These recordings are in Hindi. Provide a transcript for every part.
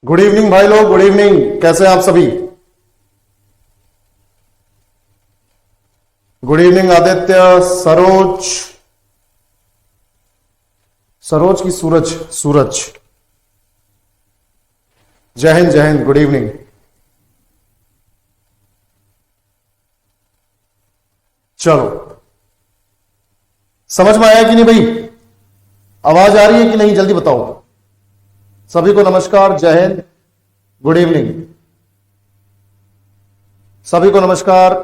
गुड इवनिंग भाई लोग, गुड इवनिंग। कैसे हैं आप सभी? गुड इवनिंग आदित्य, सरोज, सरोज की सूरज, सूरज, जय हिंद, जय हिंद, गुड इवनिंग। चलो, समझ में आया कि नहीं भाई? आवाज आ रही है कि नहीं? जल्दी बताओ। सभी को नमस्कार, जय हिंद, गुड इवनिंग। सभी को नमस्कार,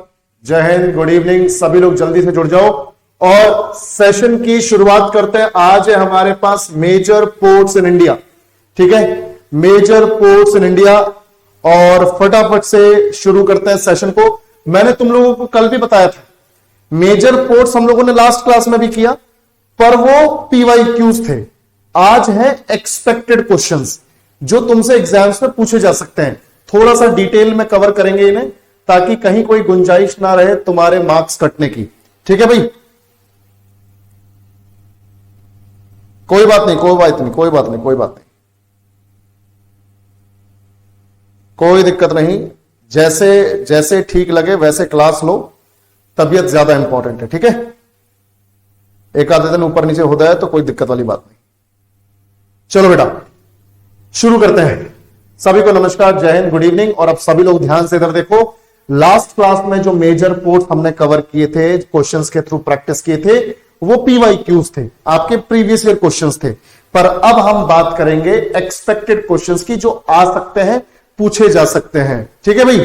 जय हिंद, गुड इवनिंग। सभी लोग जल्दी से जुड़ जाओ और सेशन की शुरुआत करते हैं। आज है हमारे पास मेजर पोर्ट्स इन इंडिया, ठीक है, मेजर पोर्ट्स इन इंडिया। और फटाफट से शुरू करते हैं सेशन को। मैंने तुम लोगों को कल भी बताया था, मेजर पोर्ट्स हम लोगों ने लास्ट क्लास में भी किया, पर वो पीवाईक्यूज थे। आज है एक्सपेक्टेड क्वेश्चंस, जो तुमसे एग्जाम्स में पूछे जा सकते हैं। थोड़ा सा डिटेल में कवर करेंगे इन्हें, ताकि कहीं कोई गुंजाइश ना रहे तुम्हारे मार्क्स कटने की। ठीक है भाई? कोई बात नहीं, कोई बात नहीं, कोई बात नहीं, कोई बात नहीं, कोई दिक्कत नहीं। जैसे जैसे ठीक लगे वैसे क्लास लो, तबीयत ज्यादा इंपॉर्टेंट है। ठीक है? एक आधे दिन ऊपर नीचे होता है तो कोई दिक्कत वाली बात नहीं। चलो बेटा, शुरू करते हैं। सभी को नमस्कार, जय हिंद, गुड इवनिंग। और अब सभी लोग ध्यान से इधर देखो। लास्ट क्लास में जो मेजर पोर्ट्स हमने कवर किए थे, क्वेश्चंस के थ्रू प्रैक्टिस किए थे, वो पीवाईक्यूज थे, आपके प्रीवियस ईयर क्वेश्चंस थे। पर अब हम बात करेंगे एक्सपेक्टेड क्वेश्चंस की, जो आ सकते हैं, पूछे जा सकते हैं। ठीक है भाई?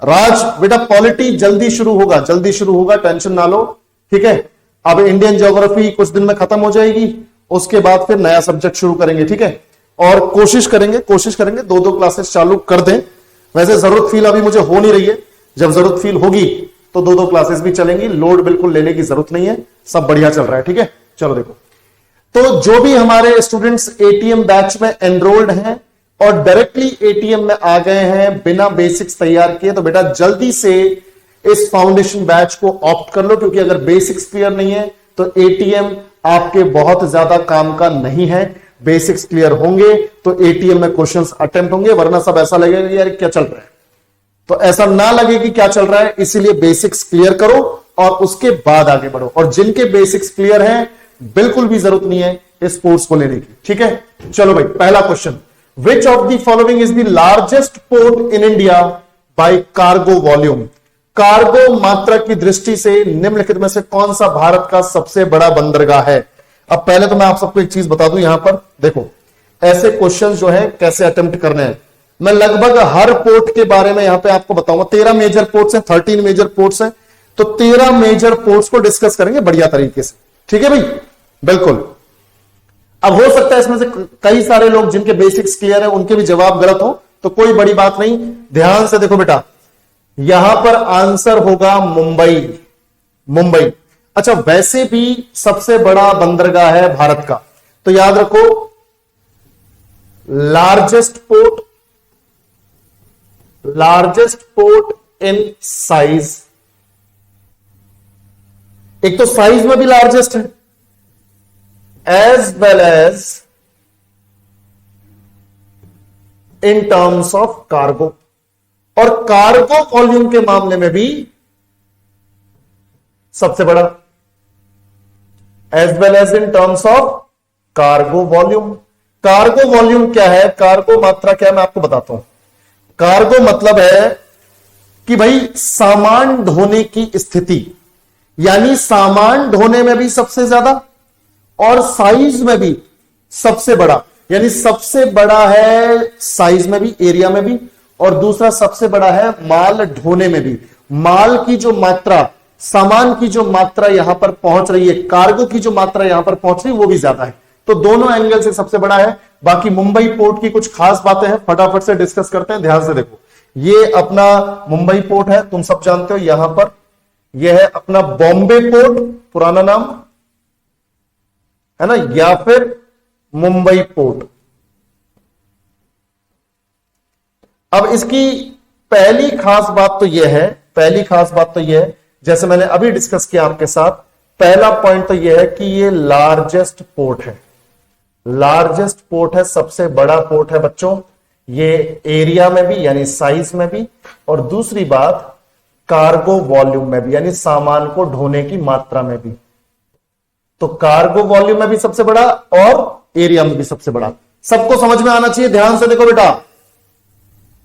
राज बेटा, पॉलिटी जल्दी शुरू होगा, जल्दी शुरू होगा, टेंशन ना लो। ठीक है? अब इंडियन ज्योग्राफी कुछ दिन में खत्म हो जाएगी, उसके बाद फिर नया सब्जेक्ट शुरू करेंगे। ठीक है? और कोशिश करेंगे दो दो क्लासेस चालू कर दें। वैसे जरूरत फील अभी मुझे हो नहीं रही है, जब जरूरत फील होगी तो दो दो क्लासेस भी चलेंगी। लोड बिल्कुल लेने की जरूरत नहीं है, सब बढ़िया चल रहा है। ठीक है? चलो देखो, तो जो भी हमारे स्टूडेंट्स एटीएम बैच में एनरोल्ड हैं और डायरेक्टली एटीएम में आ गए हैं बिना बेसिक्स तैयार किए, तो बेटा जल्दी से इस फाउंडेशन बैच को ऑप्ट कर लो, क्योंकि अगर बेसिक्स क्लियर नहीं है तो एटीएम आपके बहुत ज्यादा काम का नहीं है। बेसिक्स क्लियर होंगे तो एटीएम में क्वेश्चंस अटेम्प्ट होंगे, वरना सब ऐसा लगेगा यार क्या चल रहा है। तो ऐसा ना लगे कि क्या चल रहा है, इसीलिए बेसिक्स क्लियर करो और उसके बाद आगे बढ़ो। और जिनके बेसिक्स क्लियर हैं, बिल्कुल भी जरूरत नहीं है इस कोर्स को लेने की। ठीक है? चलो भाई, पहला question, which of the following is the largest port in India by cargo volume? Cargo मात्रा की दृष्टि से निम्नलिखित में से कौन सा भारत का सबसे बड़ा बंदरगाह है? अब पहले तो मैं आप सबको एक चीज बता दूं, यहां पर देखो, ऐसे क्वेश्चंस जो है कैसे अटेम्प्ट करने हैं। मैं लगभग हर पोर्ट के बारे में यहां पे आपको बताऊंगा। 13 मेजर पोर्ट्स हैं, 13 मेजर पोर्ट्स हैं, तो 13 मेजर पोर्ट्स को डिस्कस करेंगे बढ़िया तरीके से। ठीक है भाई? बिल्कुल। अब हो सकता है इसमें से कई सारे लोग जिनके बेसिक्स क्लियर है उनके भी जवाब गलत हो, तो कोई बड़ी बात नहीं। ध्यान से देखो बेटा, यहां पर आंसर होगा मुंबई। मुंबई। अच्छा, वैसे भी सबसे बड़ा बंदरगाह है भारत का, तो याद रखो, लार्जेस्ट पोर्ट इन साइज। एक तो साइज में भी लार्जेस्ट है, as well as in terms of cargo, और कार्गो वॉल्यूम के मामले में भी सबसे बड़ा, as well as in terms of cargo volume. Cargo volume क्या है, कार्गो मात्रा क्या है, मैं आपको बताता हूं। कार्गो मतलब है कि भाई सामान ढोने की स्थिति, यानी सामान ढोने में भी सबसे ज्यादा और साइज में भी सबसे बड़ा। यानी सबसे बड़ा है साइज में भी, एरिया में भी, और दूसरा सबसे बड़ा है माल ढोने में भी। माल की जो मात्रा, सामान की जो मात्रा यहां पर पहुंच रही है, कार्गो की जो मात्रा यहां पर पहुंच रही है, वो भी ज्यादा है। तो दोनों एंगल से सबसे बड़ा है। बाकी मुंबई पोर्ट की कुछ खास बातें हैं, फटाफट से डिस्कस करते हैं। ध्यान से देखो, ये अपना मुंबई पोर्ट है, तुम सब जानते हो। यहां पर यह है अपना बॉम्बे पोर्ट, पुराना नाम है ना, या फिर मुंबई पोर्ट। अब इसकी पहली खास बात तो यह है, जैसे मैंने अभी डिस्कस किया आपके साथ, पहला पॉइंट तो यह है कि ये लार्जेस्ट पोर्ट है। लार्जेस्ट पोर्ट है, सबसे बड़ा पोर्ट है बच्चों, ये एरिया में भी यानी साइज में भी, और दूसरी बात कार्गो वॉल्यूम में भी यानी सामान को ढोने की मात्रा में भी। तो कार्गो वॉल्यूम में भी सबसे बड़ा और एरिया में भी सबसे बड़ा। सबको समझ में आना चाहिए, ध्यान से देखो बेटा।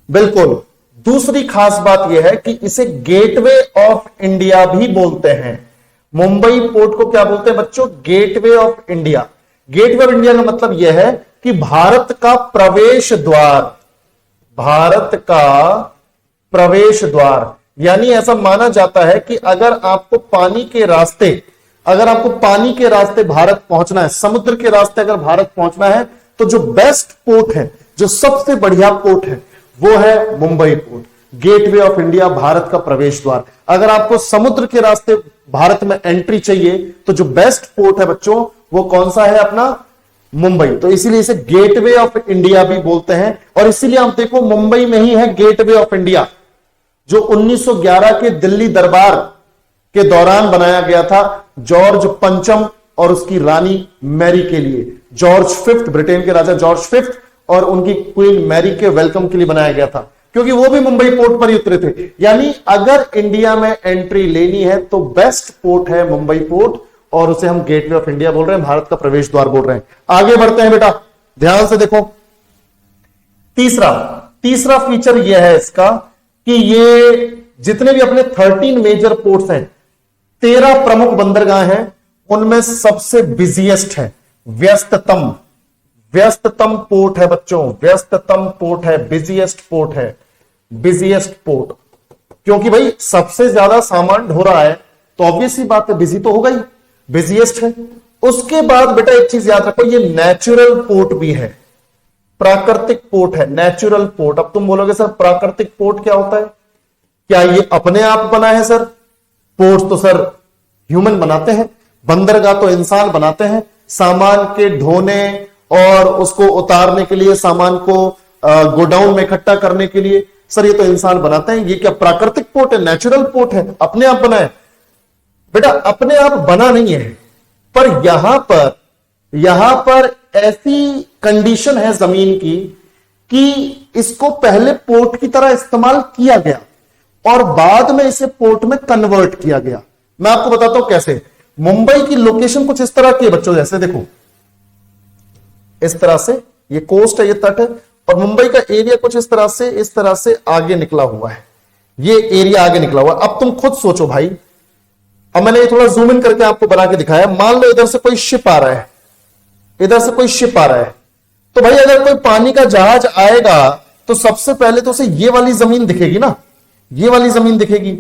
बिल्कुल। दूसरी खास बात यह है कि इसे गेटवे ऑफ इंडिया भी बोलते हैं। मुंबई पोर्ट को क्या बोलते हैं बच्चों? Gateway of India. Gateway of India का मतलब यह है कि भारत का प्रवेश द्वार, भारत का प्रवेश द्वार। यानी ऐसा माना जाता है कि अगर आपको पानी के रास्ते भारत पहुंचना है, समुद्र के रास्ते अगर भारत पहुंचना है, तो जो बेस्ट पोर्ट है, जो सबसे बढ़िया पोर्ट है, वो है Mumbai port. Gateway of India, Bharat का प्रवेश द्वार। अगर आपको समुद्र के रास्ते भारत में एंट्री चाहिए, तो जो बेस्ट पोर्ट है बच्चों, वो कौन सा है? अपना मुंबई। तो इसीलिए इसे गेटवे ऑफ इंडिया भी बोलते हैं। और इसीलिए आप देखो मुंबई में ही है गेटवे ऑफ इंडिया, जो 1911 के दिल्ली दरबार के दौरान बनाया गया था जॉर्ज पंचम और उसकी रानी मैरी के लिए। जॉर्ज फिफ्थ, ब्रिटेन के राजा जॉर्ज फिफ्थ और उनकी क्वीन मैरी के वेलकम के लिए बनाया गया था, क्योंकि वो भी मुंबई पोर्ट पर ही उतरे थे। यानी अगर इंडिया में एंट्री लेनी है तो बेस्ट पोर्ट है मुंबई पोर्ट, और उसे हम गेटवे ऑफ इंडिया बोल रहे हैं, भारत का प्रवेश द्वार बोल रहे हैं। आगे बढ़ते हैं बेटा, ध्यान से देखो। तीसरा फीचर यह है इसका कि ये जितने भी अपने 13 मेजर पोर्ट्स हैं, 13 प्रमुख बंदरगाह हैं, उनमें सबसे बिजिएस्ट है, व्यस्ततम पोर्ट है बच्चों, व्यस्ततम पोर्ट है, बिजिएस्ट पोर्ट है, बिजिएस्ट पोर्ट। क्योंकि भाई सबसे ज्यादा सामान ढो रहा है, तो ऑब्वियस सी बात है बिजी तो होगा ही, बिजिएस्ट है। उसके बाद बेटा एक चीज याद रखो, ये नेचुरल पोर्ट भी है, प्राकृतिक पोर्ट है, नेचुरल पोर्ट। अब तुम बोलोगे सर प्राकृतिक पोर्ट क्या होता है? क्या ये अपने आप बना है सर? पोर्ट तो सर ह्यूमन बनाते हैं, बंदरगाह तो इंसान बनाते हैं, सामान के ढोने और उसको उतारने के लिए, सामान को गोडाउन में इकट्ठा करने के लिए, सर ये तो इंसान बनाते हैं। ये क्या प्राकृतिक पोर्ट है? नेचुरल पोर्ट है, अपने आप बना है? बेटा अपने आप बना नहीं है, पर यहां पर ऐसी कंडीशन है जमीन की कि इसको पहले पोर्ट की तरह इस्तेमाल किया गया और बाद में इसे पोर्ट में कन्वर्ट किया गया। मैं आपको बताता हूं कैसे। मुंबई की लोकेशन कुछ इस तरह की है बच्चों, जैसे देखो इस तरह से, ये कोस्ट है, ये तट है, और मुंबई का एरिया कुछ इस तरह से आगे निकला हुआ है, ये एरिया आगे निकला हुआ है। अब तुम खुद सोचो भाई, अब मैंने ये थोड़ा जूम इन करके आपको बना के दिखाया। मान लो इधर से कोई शिप आ रहा है, तो भाई अगर कोई पानी का जहाज आएगा तो सबसे पहले तो उसे ये वाली जमीन दिखेगी ना, ये वाली जमीन दिखेगी।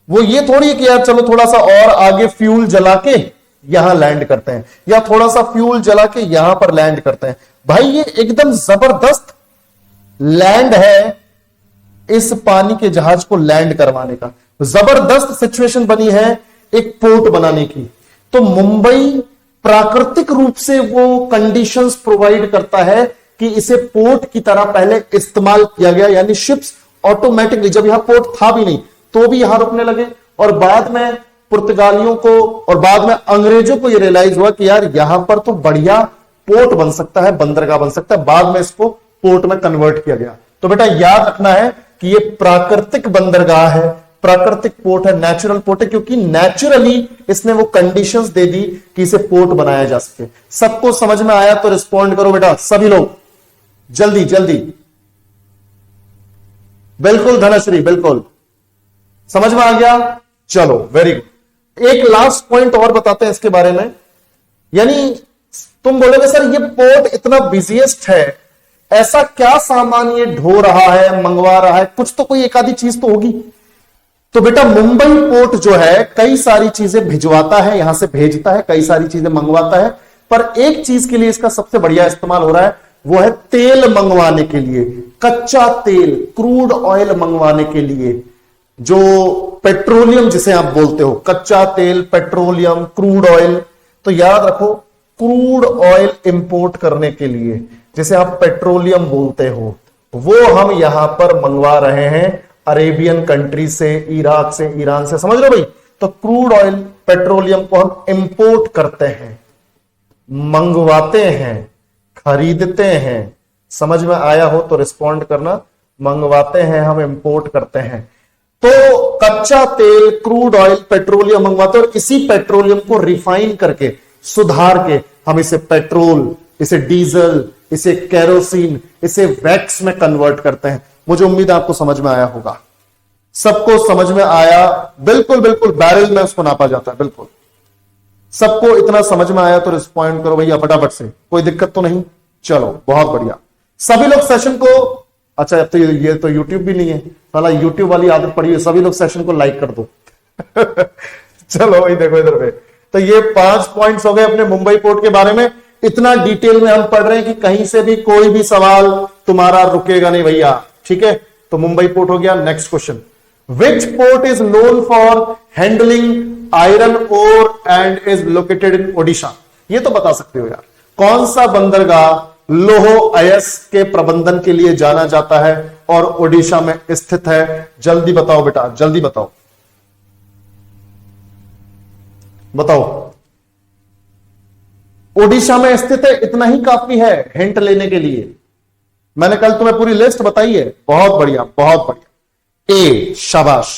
वो ये थोड़ी है कि यार चलो थोड़ा सा और आगे फ्यूल जला के यहां लैंड करते हैं, या थोड़ा सा फ्यूल जला के यहां पर लैंड करते हैं। भाई ये एकदम जबरदस्त लैंड है इस पानी के जहाज को लैंड करवाने का, जबरदस्त सिचुएशन बनी है एक पोर्ट बनाने की। तो मुंबई प्राकृतिक रूप से वो कंडीशंस प्रोवाइड करता है कि इसे पोर्ट की तरह पहले इस्तेमाल किया गया, यानी शिप्स ऑटोमेटिकली, जब यहां पोर्ट था भी नहीं तो भी यहां रुकने लगे, और बाद में पुर्तगालियों को और बाद में अंग्रेजों को यह रियलाइज हुआ कि यार यहां पर तो बढ़िया पोर्ट बन सकता है, बंदरगाह बन सकता है। बाद में इसको पोर्ट में कन्वर्ट किया गया। तो बेटा याद रखना है कि यह प्राकृतिक बंदरगाह है, प्राकृतिक पोर्ट है, नेचुरल पोर्ट है, क्योंकि नेचुरली इसने वो कंडीशंस दे दी कि इसे पोर्ट बनाया जा सके। सबको समझ में आया तो रिस्पॉन्ड करो बेटा, सभी लोग जल्दी जल्दी। बिल्कुल धनश्री, बिल्कुल समझ में आ गया, चलो वेरी गुड। एक लास्ट पॉइंट और बताते हैं इसके बारे में। यानी तुम बोलोगे सर ये पोर्ट इतना बिजिएस्ट है, ऐसा क्या सामान ये ढो रहा है, मंगवा रहा है, कुछ तो कोई एक आधी चीज तो होगी। तो बेटा मुंबई पोर्ट जो है कई सारी चीजें भिजवाता है, यहां से भेजता है, कई सारी चीजें मंगवाता है, पर एक चीज के लिए इसका सबसे बढ़िया इस्तेमाल हो रहा है, वो है तेल मंगवाने के लिए, कच्चा तेल, क्रूड ऑयल मंगवाने के लिए, जो पेट्रोलियम जिसे आप बोलते हो, कच्चा तेल, पेट्रोलियम, क्रूड ऑयल। तो याद रखो क्रूड ऑयल इंपोर्ट करने के लिए, जिसे आप पेट्रोलियम बोलते हो, वो हम यहां पर मंगवा रहे हैं अरेबियन कंट्री से, इराक से, ईरान से। समझ लो भाई, तो क्रूड ऑयल, पेट्रोलियम को हम इंपोर्ट करते हैं, मंगवाते हैं, खरीदते हैं। समझ में आया हो तो रिस्पॉन्ड करना। मंगवाते हैं हम, इंपोर्ट करते हैं। तो कच्चा तेल, क्रूड ऑयल, पेट्रोलियम मंगवाते हैं और इसी पेट्रोलियम को रिफाइन करके, सुधार के हम इसे पेट्रोल, इसे डीजल, इसे केरोसिन, इसे वैक्स में कन्वर्ट करते हैं। मुझे उम्मीद है आपको समझ में आया होगा। सबको समझ में आया? बिल्कुल बिल्कुल, बैरल में उसको नापा जाता है। बिल्कुल सबको इतना समझ में आया तो रिस्पॉन्ड करो भैया फटाफट से। कोई दिक्कत तो नहीं? चलो बहुत बढ़िया। सभी लोग सेशन को, अच्छा अब तो ये तो यूट्यूब भी नहीं है, साला यूट्यूब वाली आदत पड़ी है। सभी लोग सेशन को लाइक कर दो। चलो भाई देखो इधर पे, तो ये 5 पॉइंट्स हो गए अपने मुंबई पोर्ट के बारे में। इतना डिटेल में हम पढ़ रहे हैं कि कहीं से भी कोई भी सवाल तुम्हारा रुकेगा नहीं भैया। ठीक है, तो मुंबई पोर्ट हो गया। Next question, which port is known for handling iron ore and is located in Odisha? ये तो बता सकते हो यार। कौन सा बंदरगाह लोह अयस्क के प्रबंधन के लिए जाना जाता है और ओडिशा में स्थित है? जल्दी बताओ बेटा, जल्दी बताओ, बताओ। ओडिशा में स्थित है, इतना ही काफी है हिंट लेने के लिए। मैंने कल तुम्हें पूरी लिस्ट बताई है। बहुत बढ़िया, बहुत बढ़िया। ए, शाबाश,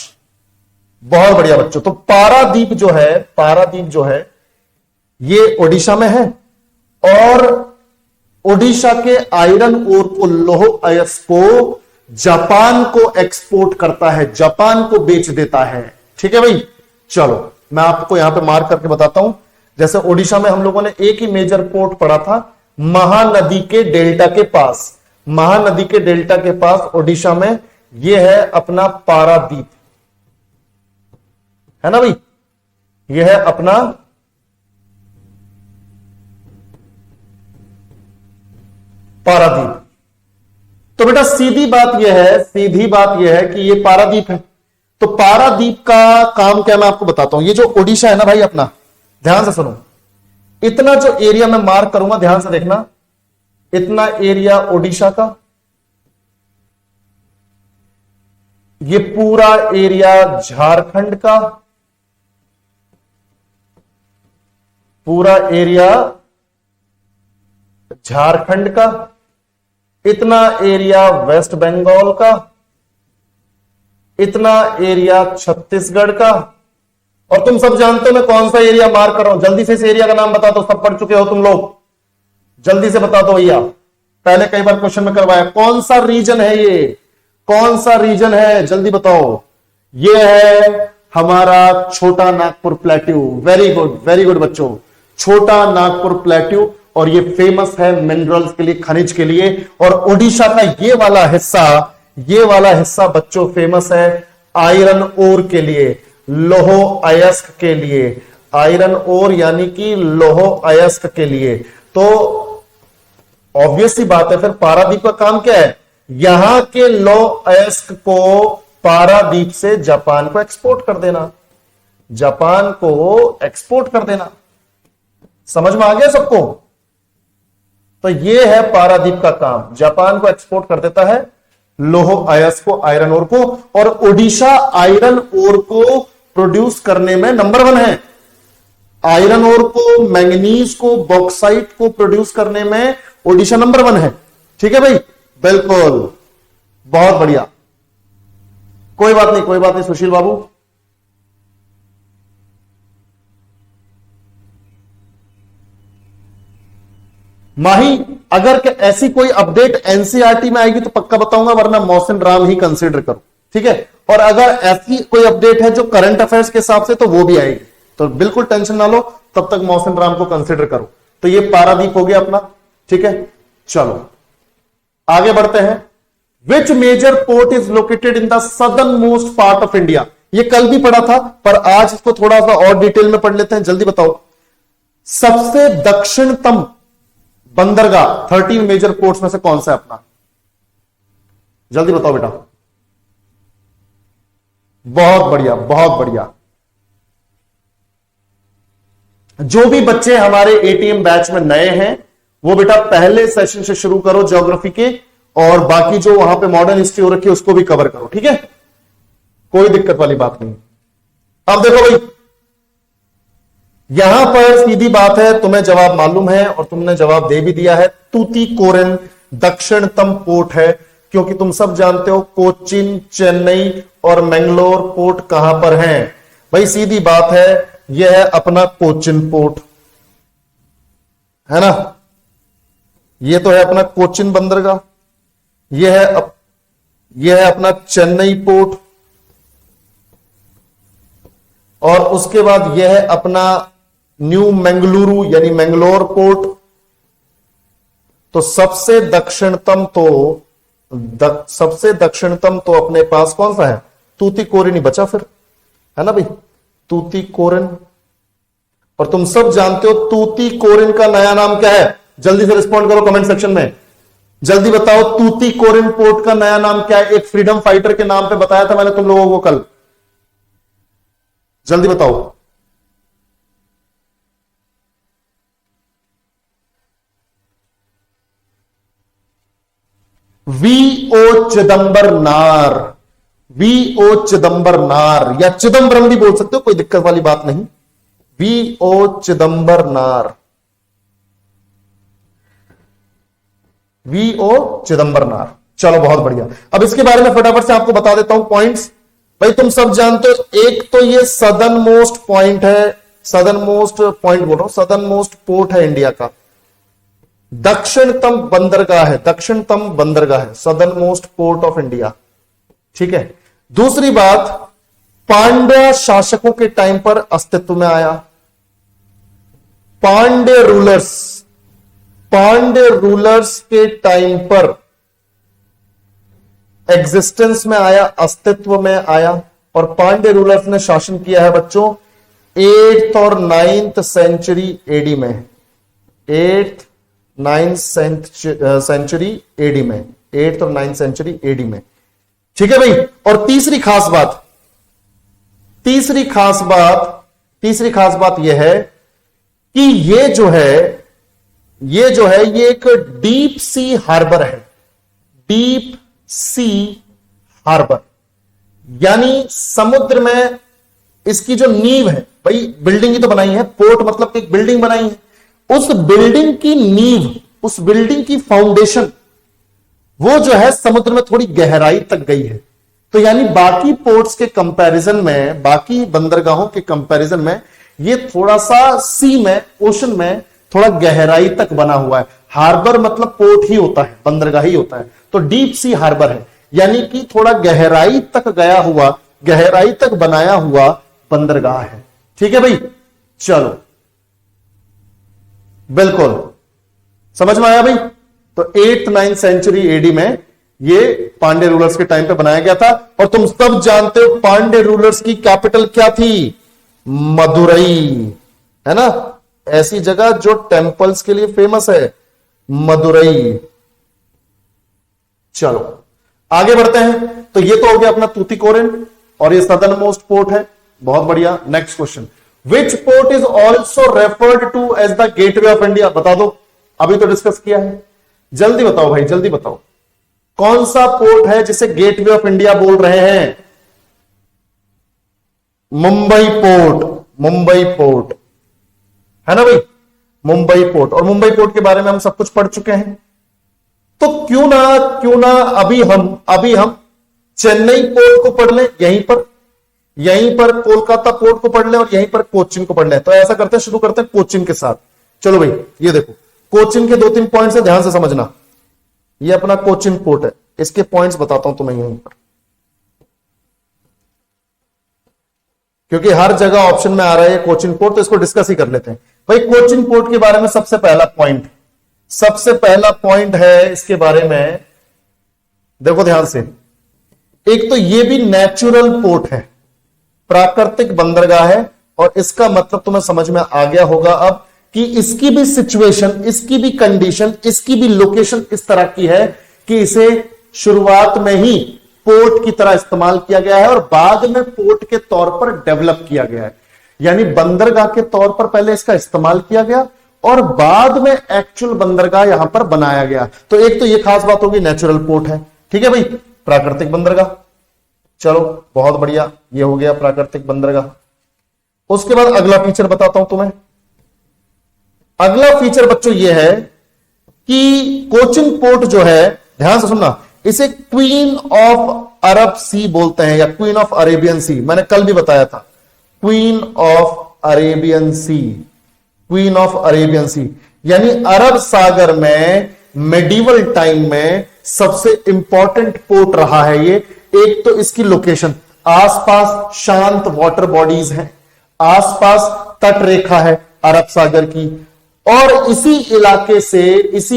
बहुत बढ़िया बच्चों। तो पारादीप जो है, पारादीप जो है ये ओडिशा में है और ओडिशा के आयरन ओर को, लोह अयस्क को जापान को एक्सपोर्ट करता है, जापान को बेच देता है। ठीक है भाई, चलो मैं आपको यहां पे मार्क करके बताता हूं। जैसे ओडिशा में हम लोगों ने एक ही मेजर पोर्ट पढ़ा था, महानदी के डेल्टा के पास, महानदी के डेल्टा के पास ओडिशा में यह है अपना पारादीप, है ना भाई? यह है अपना पारादीप। तो बेटा सीधी बात यह है, सीधी बात यह है कि यह पारादीप है। तो पारादीप का काम क्या, मैं आपको बताता हूं। ये जो ओडिशा है ना भाई अपना, ध्यान से सुनो, इतना जो एरिया मैं मार्क करूंगा, ध्यान से देखना, इतना एरिया ओडिशा का, ये पूरा एरिया झारखंड का, पूरा एरिया झारखंड का, इतना एरिया वेस्ट बंगाल का, इतना एरिया छत्तीसगढ़ का। और तुम सब जानते हो मैं कौन सा एरिया मार्क कर रहा हूं। जल्दी से इस एरिया का नाम बता दो, सब पढ़ चुके हो तुम लोग, जल्दी से बता दो भैया। पहले कई बार क्वेश्चन में करवाया। कौन सा रीजन है ये, कौन सा रीजन है, जल्दी बताओ। ये है हमारा छोटा नागपुर प्लेट्यू। वेरी गुड बच्चों, छोटा नागपुर प्लेट्यू। और ये फेमस है मिनरल्स के लिए, खनिज के लिए। और ओडिशा का ये वाला हिस्सा, ये वाला हिस्सा बच्चों फेमस है आयरन ओर के लिए, लोह अयस्क के लिए, आयरन ओर यानी कि लोह अयस्क के लिए। तो ऑब्वियस सी बात है, फिर पारादीप का काम क्या है? यहां के लोह अयस्क को पारादीप से जापान को एक्सपोर्ट कर देना, जापान को एक्सपोर्ट कर देना। समझ में आ गया सबको? तो ये है पारादीप का काम, जापान को एक्सपोर्ट कर देता है लोह अयस्क को, आयरन ओर को। और ओडिशा आयरन ओर को प्रोड्यूस करने में नंबर 1 है। आयरन ओर को, मैंगनीज को, बॉक्साइट को प्रोड्यूस करने में ओडिशा नंबर 1 है। ठीक है भाई, बिल्कुल, बहुत बढ़िया। कोई बात नहीं, कोई बात नहीं सुशील बाबू। माही, अगर ऐसी कोई अपडेट एनसीईआरटी में आएगी तो पक्का बताऊंगा, वरना मौसिन राम ही कंसीडर करो। ठीक है, और अगर ऐसी कोई अपडेट है जो करंट अफेयर्स के हिसाब से, तो वो भी आएगी। तो बिल्कुल टेंशन ना लो, तब तक मौसिन राम को कंसीडर करो। तो ये पारादीप हो गया अपना। ठीक है, चलो आगे बढ़ते हैं। Which major port is located in the southernmost part of India? ये कल भी पढ़ा था, पर आज इसको थोड़ा सा और डिटेल में पढ़ लेते हैं। जल्दी बताओ, सबसे दक्षिणतम बंदरगाह 13 मेजर पोर्ट्स में से कौन सा है अपना? जल्दी बताओ बेटा। बहुत बढ़िया, बहुत बढ़िया। जो भी बच्चे हमारे एटीएम बैच में नए हैं, वो बेटा पहले सेशन से शुरू करो ज्योग्राफी के, और बाकी जो वहां पे मॉडर्न हिस्ट्री हो रखी है उसको भी कवर करो। ठीक है, कोई दिक्कत वाली बात नहीं। अब देखो भाई, यहां पर सीधी बात है, तुम्हें जवाब मालूम है और तुमने जवाब दे भी दिया है। तूतीकोरिन दक्षिणतम पोर्ट है, क्योंकि तुम सब जानते हो कोचिन, चेन्नई और मैंगलोर पोर्ट कहां पर हैं। भाई सीधी बात है, यह है अपना कोचिन पोर्ट, है ना। यह तो है अपना कोचिन बंदरगाह, यह है अपना चेन्नई पोर्ट, और उसके बाद यह है अपना न्यू मंगलुरु यानी मैंगलोर पोर्ट। तो सबसे दक्षिणतम तो अपने पास कौन सा है? तूतीकोरिन ही बचा फिर, है ना भाई, तूतीकोरिन। और तुम सब जानते हो तूतीकोरिन का नया नाम क्या है? जल्दी से रिस्पॉन्ड करो कमेंट सेक्शन में, जल्दी बताओ तूतीकोरिन पोर्ट का नया नाम क्या है? एक फ्रीडम फाइटर के नाम पे बताया था मैंने तुम लोगों को कल, जल्दी बताओ। वीओ चिदंबरनार, वीओ चिदंबरनार या चिदंबरम भी बोल सकते हो, कोई दिक्कत वाली बात नहीं। V O Chidambaranar, V O Chidambaranar. चलो बहुत बढ़िया। अब इसके बारे में फटाफट से आपको बता देता हूं पॉइंट्स। भाई तुम सब जानते हो, एक तो ये सदर्न मोस्ट पॉइंट है, सदर्न मोस्ट पॉइंट बोल रहा हूं, सदर्न मोस्ट पोर्ट है इंडिया का, दक्षिणतम बंदरगाह है, दक्षिणतम बंदरगाह है, southern most port of India. ठीक है। दूसरी बात, पांड्या शासकों के टाइम पर अस्तित्व में आया, पांड्य रूलर्स के टाइम पर एग्जिस्टेंस में आया, अस्तित्व में आया। और पांड्य रूलर्स ने शासन किया है बच्चों 8th और 9th सेंचुरी एडी में, 8th 9th सेंचुरी एडी में, 8th और 9th सेंचुरी एडी में। ठीक है भाई। और तीसरी खास बात यह है कि ये जो है ये एक डीप सी हार्बर है, डीप सी हार्बर, यानी समुद्र में इसकी जो नींव है, भाई बिल्डिंग ही तो बनाई है, पोर्ट मतलब एक बिल्डिंग बनाई है, उस बिल्डिंग की नींव, उस बिल्डिंग की फाउंडेशन, वो जो है समुद्र में थोड़ी गहराई तक गई है। तो यानी बाकी पोर्ट्स के कंपैरिजन में, बाकी बंदरगाहों के कंपैरिजन में ये थोड़ा सा सी में, ओशन में थोड़ा गहराई तक बना हुआ है। हार्बर मतलब पोर्ट ही होता है, बंदरगाह ही होता है, तो डीप सी हार्बर है, यानी कि थोड़ा गहराई तक गया हुआ, गहराई तक बनाया हुआ बंदरगाह है। ठीक है भाई। चलो बिल्कुल समझ में आया भाई। तो 8th 9th सेंचुरी एडी में ये पांड्य रूलर्स के टाइम पे बनाया गया था। और तुम सब जानते हो पांड्य रूलर्स की कैपिटल क्या थी? मदुरई, है ना, ऐसी जगह जो टेंपल्स के लिए फेमस है, मदुरई। चलो आगे बढ़ते हैं। तो ये तो हो गया अपना तूतीकोरिन और ये सदर्न मोस्ट पोर्ट है, बहुत बढ़िया। Next question, which port is also referred to as the gateway of India? बता दो, अभी तो डिस्कस किया है, जल्दी बताओ भाई, जल्दी बताओ, कौन सा पोर्ट है जिसे गेटवे ऑफ इंडिया बोल रहे हैं? मुंबई पोर्ट, मुंबई पोर्ट, है ना भाई, मुंबई पोर्ट। और मुंबई पोर्ट के बारे में हम सब कुछ पढ़ चुके हैं। तो क्यों ना अभी हम चेन्नई पोर्ट को पढ़ लें, यहीं पर कोलकाता पोर्ट को पढ़ लें और यहीं पर कोचिन को पढ़ लें। तो ऐसा करते हैं, शुरू करते हैं कोचिन के साथ। चलो भाई, ये देखो कोचिन के 2-3 पॉइंट्स है, ध्यान से समझना। ये अपना कोचिन पोर्ट है, इसके पॉइंट्स बताता हूं तुम्हें यहीं पर, क्योंकि हर जगह ऑप्शन में आ रहा है कोचिन पोर्ट, तो इसको डिस्कस ही कर लेते हैं। भाई कोचिन पोर्ट के बारे में सबसे पहला पॉइंट है इसके बारे में, देखो ध्यान से। एक तो ये भी नेचुरल पोर्ट है, प्राकृतिक बंदरगाह है, और इसका मतलब तुम्हें समझ में आ गया होगा अब कि इसकी भी सिचुएशन, इसकी भी कंडीशन, इसकी भी लोकेशन इस तरह की है कि इसे शुरुआत में ही पोर्ट की तरह इस्तेमाल किया गया है और बाद में पोर्ट के तौर पर डेवलप किया गया है। यानी बंदरगाह के तौर पर पहले इसका इस्तेमाल किया गया और बाद में एक्चुअल बंदरगाह यहां पर बनाया गया। तो एक तो ये खास बात होगी, नेचुरल पोर्ट है। ठीक है भाई, प्राकृतिक बंदरगाह। चलो बहुत बढ़िया, ये हो गया प्राकृतिक बंदरगाह। उसके बाद अगला फीचर बताता हूं तुम्हें। अगला फीचर बच्चों यह है कि कोचिन पोर्ट जो है, ध्यान से सुनना, इसे क्वीन ऑफ अरब सी बोलते हैं या क्वीन ऑफ अरेबियन सी। मैंने कल भी बताया था, queen of Arabian sea, queen of Arabian sea, यानी अरब सागर में मेडिवल टाइम में सबसे इंपॉर्टेंट पोर्ट रहा है ये। एक तो इसकी लोकेशन, आसपास शांत वाटर बॉडीज हैं, आसपास तट रेखा है अरब सागर की, और इसी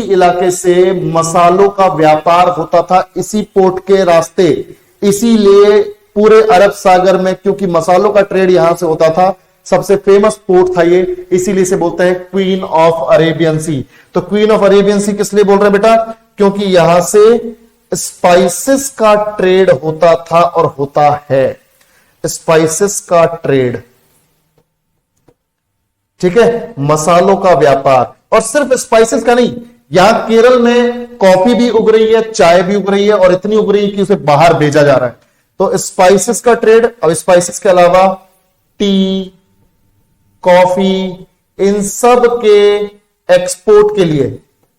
इलाके से मसालों का व्यापार होता था इसी पोर्ट के रास्ते। इसीलिए पूरे अरब सागर में, क्योंकि मसालों का ट्रेड यहां से होता था, सबसे फेमस पोर्ट था ये, इसीलिए से बोलते हैं क्वीन ऑफ अरेबियन सी। तो क्वीन ऑफ अरेबियन सी किस लिए बोल रहे हैं बेटा? क्योंकि यहां से स्पाइसेस का ट्रेड होता था और होता है, स्पाइसेस का ट्रेड, ठीक है, मसालों का व्यापार। और सिर्फ स्पाइसेस का नहीं, यहां केरल में कॉफी भी उग रही है, चाय भी उग रही है, और इतनी उग रही है कि उसे बाहर भेजा जा रहा है। तो स्पाइसेस का ट्रेड। अब स्पाइसेस के अलावा टी, कॉफी, इन सब के एक्सपोर्ट के लिए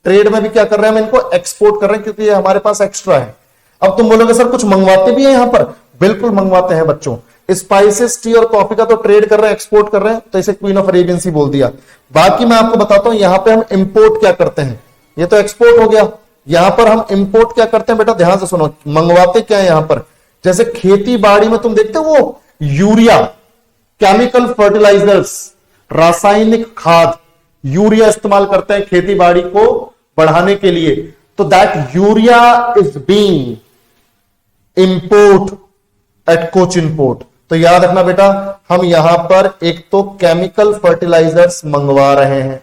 ट्रेड में भी क्या कर रहे हैं, हम इनको एक्सपोर्ट कर रहे हैं क्योंकि ये हमारे पास एक्स्ट्रा है। अब तुम बोलोगे सर कुछ मंगवाते भी हैं यहां पर? बिल्कुल मंगवाते हैं बच्चों। स्पाइसेस, टी और कॉफी का तो ट्रेड कर रहे हैं, एक्सपोर्ट कर रहे हैं, तो इसे क्वीन ऑफ अरेबियन सी बोल दिया। बाकी मैं आपको बताता हूं यहां पे हम इंपोर्ट क्या करते हैं। ये तो एक्सपोर्ट हो गया, यहां पर हम इंपोर्ट क्या करते हैं बेटा, ध्यान से सुनो, मंगवाते क्या है यहां पर। जैसे खेती बाड़ी में तुम देखते हो वो यूरिया, केमिकल फर्टिलाइजर्स, रासायनिक खाद, यूरिया इस्तेमाल करते हैं खेती बाड़ी को बढ़ाने के लिए। तो that urea is being import at Cochin port. तो याद रखना बेटा, हम यहां पर एक तो केमिकल फर्टिलाइजर्स मंगवा रहे हैं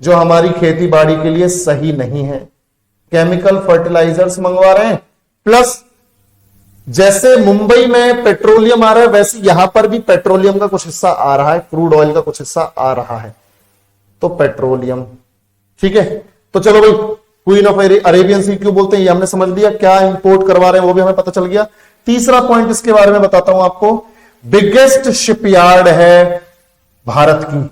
जो हमारी खेती बाड़ी के लिए सही नहीं है, केमिकल फर्टिलाइजर्स मंगवा रहे हैं। प्लस जैसे मुंबई में पेट्रोलियम आ रहा है, वैसे यहां पर भी पेट्रोलियम का कुछ हिस्सा आ रहा है, क्रूड ऑयल का कुछ हिस्सा आ रहा है, तो पेट्रोलियम, ठीक है। तो चलो भाई, क्वीन ऑफ अरेबियन सी क्यों बोलते हैं ये हमने समझ लिया, क्या इंपोर्ट करवा रहे हैं वो भी हमें पता चल गया। तीसरा पॉइंट इसके बारे में बताता हूं आपको। बिगेस्ट शिपयार्ड है भारत की,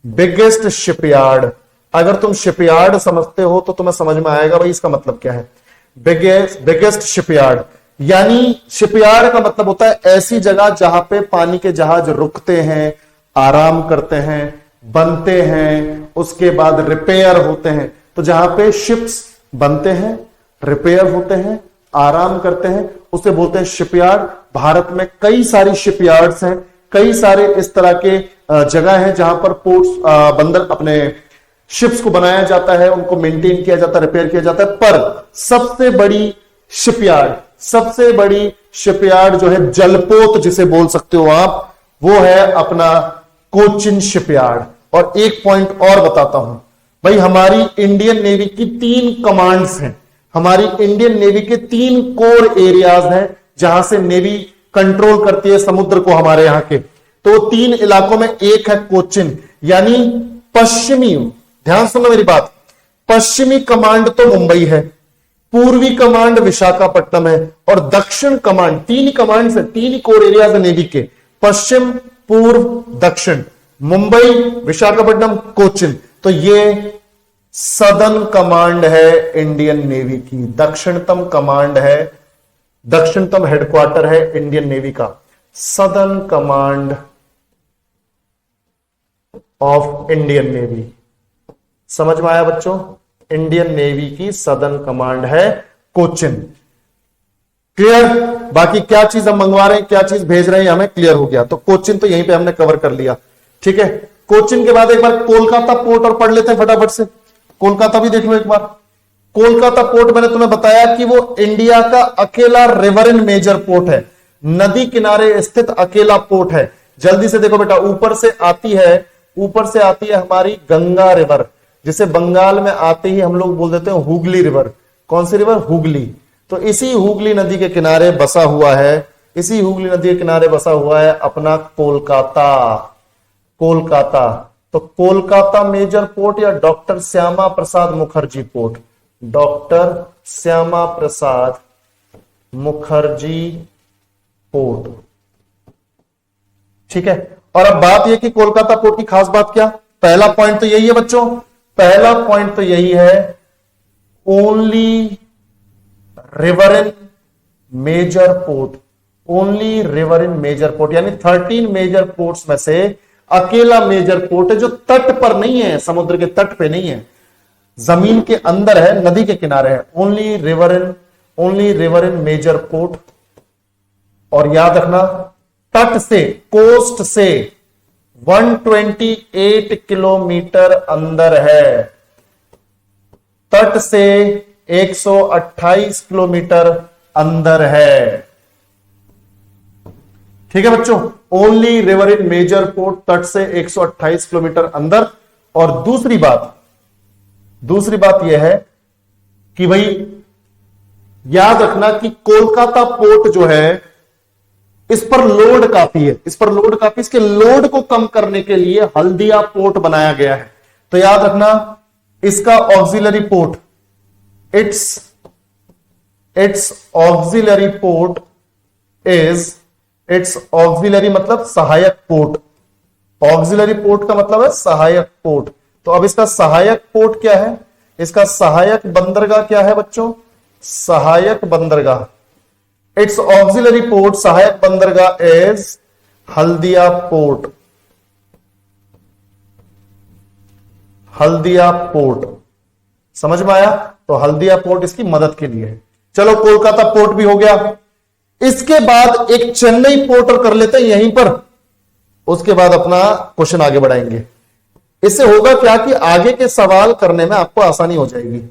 बिगेस्ट शिपयार्ड। अगर तुम शिपयार्ड समझते हो तो तुम्हें समझ में आएगा भाई इसका मतलब क्या है। बिगेस्ट शिपयार्ड, यानी शिपयार्ड का मतलब होता है ऐसी जगह जहां पे पानी के जहाज रुकते हैं, आराम करते हैं, बनते हैं, उसके बाद रिपेयर होते हैं। तो जहां पे शिप्स बनते हैं, रिपेयर होते हैं, आराम करते हैं, उसे बोलते हैं शिपयार्ड। भारत में कई सारी शिपयार्ड्स हैं, कई सारे इस तरह के जगह हैं जहां पर पोर्ट्स, बंदर, अपने शिप्स को बनाया जाता है, उनको मेंटेन किया जाता है, रिपेयर किया जाता है। पर सबसे बड़ी शिपयार्ड जो है, जलपोत जिसे बोल सकते हो आप, वो है अपना कोचिन शिपयार्ड। और एक पॉइंट और बताता हूं भाई, हमारी इंडियन नेवी की 3 कमांड्स हैं, हमारी इंडियन नेवी के 3 कोर एरियाज हैं जहां से नेवी कंट्रोल करती है समुद्र को हमारे यहां के। तो 3 इलाकों में एक है कोचिन, यानी पश्चिमी, ध्यान सुनो मेरी बात, पश्चिमी कमांड तो मुंबई है, पूर्वी कमांड विशाखापट्टनम है, और दक्षिण कमांड, 3 कमांड से 3 कोर एरियाज है नेवी के, पश्चिम, पूर्व, दक्षिण, मुंबई, विशाखापट्टनम, कोचिन। तो ये सदर्न कमांड है इंडियन नेवी की, दक्षिणतम कमांड है, दक्षिणतम हेडक्वार्टर है इंडियन नेवी का, southern command of Indian navy. समझ में आया बच्चों? इंडियन नेवी की सदर्न कमांड है कोचिन। क्लियर? बाकी क्या चीज हम मंगवा रहे हैं, क्या चीज भेज रहे हैं, हमें क्लियर हो गया। तो कोचिन तो यहीं पे हमने कवर कर लिया, ठीक है। कोचिन के बाद एक बार कोलकाता पोर्ट और पढ़ लेते हैं फटाफट से। कोलकाता भी देख लो एक बार। कोलकाता पोर्ट मैंने तुम्हें बताया कि वो इंडिया का अकेला रिवरन मेजर पोर्ट है, नदी किनारे स्थित अकेला पोर्ट है। जल्दी से देखो बेटा, ऊपर से आती है हमारी गंगा रिवर, जिसे बंगाल में आते ही हम लोग बोल देते हैं हुगली रिवर। कौन सी रिवर? हुगली। तो इसी हुगली नदी के किनारे बसा हुआ है, इसी हुगली नदी के किनारे बसा हुआ है अपना कोलकाता। तो कोलकाता मेजर पोर्ट या doctor Shyama Prasad Mukherjee port, doctor Shyama Prasad Mukherjee port, ठीक है। और अब बात यह कि कोलकाता पोर्ट की खास बात क्या, पहला पॉइंट तो यही है बच्चों, पहला पॉइंट तो यही है, only riverine major port, only river in major port, यानी 13 मेजर पोर्ट्स में से अकेला मेजर पोर्ट है जो तट पर नहीं है, समुद्र के तट पे नहीं है, जमीन के अंदर है, नदी के किनारे है। Only river in major port. और याद रखना तट से, कोस्ट से 128 किलोमीटर अंदर है, तट से 128 किलोमीटर अंदर है। ठीक है बच्चों, only river in major port, तट से 128 किलोमीटर अंदर। और दूसरी बात यह है कि भाई याद रखना कि कोलकाता पोर्ट जो है इस पर लोड काफी है, इसके लोड को कम करने के लिए हल्दिया पोर्ट बनाया गया है। तो याद रखना इसका auxiliary port, it's auxiliary port is, it's auxiliary मतलब सहायक पोर्ट, ऑक्सिलरी पोर्ट का मतलब है सहायक पोर्ट। तो अब इसका सहायक पोर्ट क्या है, इसका सहायक बंदरगाह क्या है बच्चों, सहायक बंदरगाह, इट्स ऑक्सिलरी पोर्ट, सहायक बंदरगाह is Haldia port, Haldia port. समझ में आया? तो हल्दिया पोर्ट इसकी मदद के लिए है। चलो कोलकाता पोर्ट भी हो गया। इसके बाद एक चेन्नई पोर्ट और कर लेते हैं यहीं पर, उसके बाद अपना क्वेश्चन आगे बढ़ाएंगे। इससे होगा क्या कि आगे के सवाल करने में आपको आसानी हो जाएगी।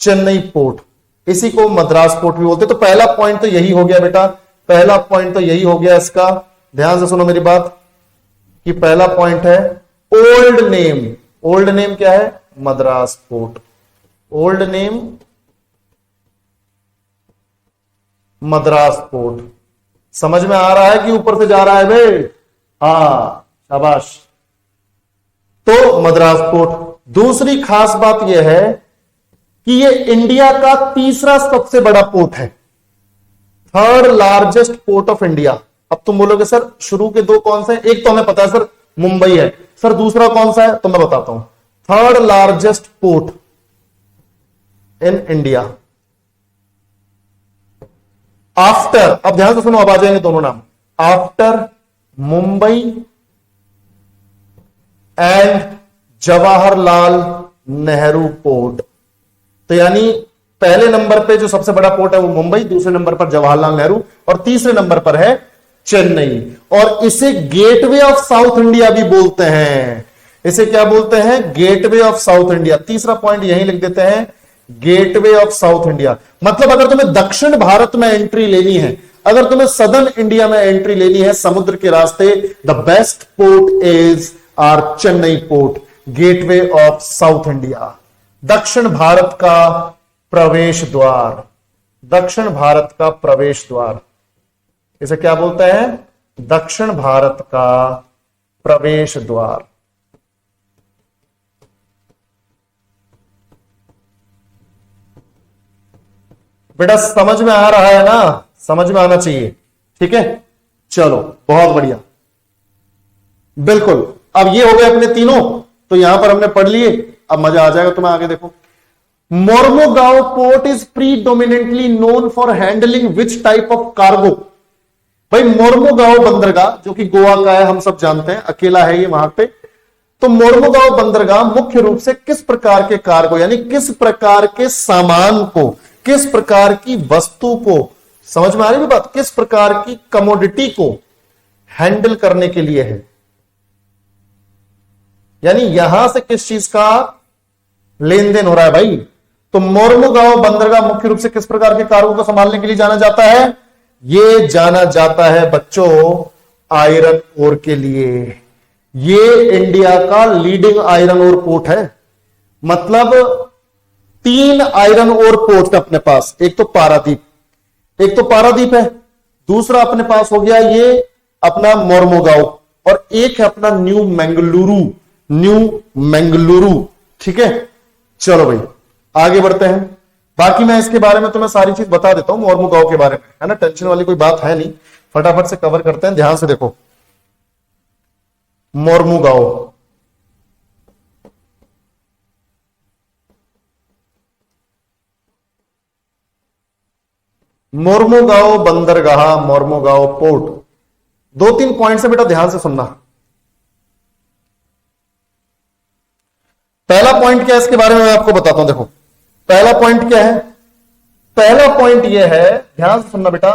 चेन्नई पोर्ट, इसी को मद्रास पोर्ट भी बोलते हैं। तो पहला पॉइंट तो यही हो गया बेटा, पहला पॉइंट तो यही हो गया इसका। ध्यान से सुनो मेरी बात कि पहला पॉइंट है ओल्ड नेम, ओल्ड नेम क्या है, Madras port, old name Madras port. समझ में आ रहा है कि ऊपर से जा रहा है बे? हाँ शाबाश। तो मद्रास पोर्ट। दूसरी खास बात यह है कि यह इंडिया का तीसरा सबसे बड़ा पोर्ट है, third largest port of India. अब तुम बोलोगे सर शुरू के दो कौन से हैं? एक तो हमें पता है सर मुंबई है, सर दूसरा कौन सा है? तो मैं बताता हूं, third largest port in India after, अब ध्यान से सुनो, अब आ जाएंगे दोनों नाम, after Mumbai and Jawaharlal Nehru port. तो यानी पहले नंबर पे जो सबसे बड़ा पोर्ट है वो मुंबई, दूसरे नंबर पर जवाहरलाल नेहरू और तीसरे नंबर पर है चेन्नई। और इसे गेटवे ऑफ साउथ इंडिया भी बोलते हैं। इसे क्या बोलते हैं? Gateway of south India. तीसरा पॉइंट यहीं लिख देते हैं, गेटवे ऑफ साउथ इंडिया। मतलब अगर तुम्हें दक्षिण भारत में एंट्री लेनी है, अगर तुम्हें सदर्न इंडिया में एंट्री लेनी है समुद्र के रास्ते, the best port is are Chennai port, gateway of south India, दक्षिण भारत का प्रवेश द्वार, दक्षिण भारत का प्रवेश द्वार। इसे क्या बोलते हैं? दक्षिण भारत का प्रवेश द्वार। बेटा समझ में आ रहा है ना? समझ में आना चाहिए, ठीक है। चलो बहुत बढ़िया, बिल्कुल। अब ये हो गए अपने तीनों, तो यहां पर हमने पढ़ लिए। अब मजा आ जाएगा तुम्हें, आगे देखो। Mormugao port is predominantly known for handling which type of cargo. भाई मोर्मुगांव बंदरगाह जो कि गोवा का है, हम सब जानते हैं, अकेला है ये वहां पे। तो मोर्मुगांव बंदरगाह मुख्य रूप से किस प्रकार के कार्गो, यानी किस प्रकार के सामान को, किस प्रकार की वस्तु को, समझ में आ रही है बात, किस प्रकार की कमोडिटी को हैंडल करने के लिए है। यानी यहां से किस चीज का लेन देन हो रहा है भाई। तो मोर्मुगांव बंदरगाह मुख्य रूप से किस प्रकार के कार्गो को संभालने के लिए जाना जाता है? ये जाना जाता है बच्चों आयरन ओर के लिए। ये इंडिया का लीडिंग आयरन ओर पोर्ट है। मतलब 3 आयरन ओर पोर्ट अपने पास, एक तो पारादीप है, दूसरा अपने पास हो गया ये अपना मोर्मुगांव, और एक है अपना न्यू मंगलुरु। ठीक है, चलो भाई आगे बढ़ते हैं। बाकी मैं इसके बारे में तुम्हें सारी चीज बता देता हूं, मोर्मुगांव के बारे में, है ना, टेंशन वाली कोई बात है नहीं, फटाफट से कवर करते हैं। ध्यान से देखो, मोरमुगांव, मोरमुगांव बंदरगाह, मोरमुगांव पोर्ट। 2-3 पॉइंट से बेटा ध्यान से सुनना। पहला पॉइंट क्या है इसके बारे में मैं आपको बताता हूं। देखो पहला पॉइंट क्या है, पहला पॉइंट यह है, ध्यान से सुनना बेटा,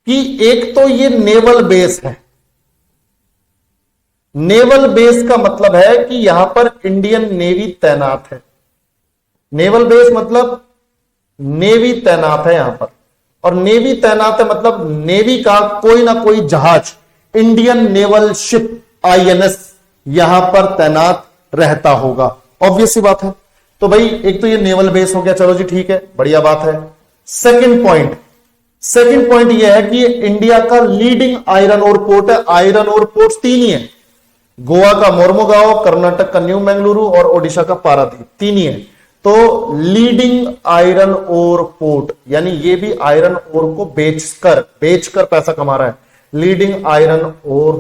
कि एक तो ये नेवल बेस है। नेवल बेस का मतलब है कि यहां पर इंडियन नेवी तैनात है। नेवल बेस मतलब नेवी तैनात है यहां पर, और नेवी तैनात है मतलब नेवी का कोई ना कोई जहाज, इंडियन नेवल शिप आईएनएस यहां पर तैनात रहता होगा। ऑब्वियस सी बात है। तो भाई एक तो ये नेवल बेस हो गया, चलो जी ठीक है, बढ़िया बात है। सेकंड पॉइंट यह है कि ये इंडिया का लीडिंग आयरन ओर पोर्ट है। आयरन ओर पोर्ट 3 ही है, गोवा का मोरमुगांव, कर्नाटक का न्यू मंगलुरु और ओडिशा का पारादीप, 3 ही है। तो लीडिंग आयरन ओर पोर्ट, यानी ये भी आयरन ओर को बेचकर पैसा कमा रहा है। लीडिंग आयरन ओर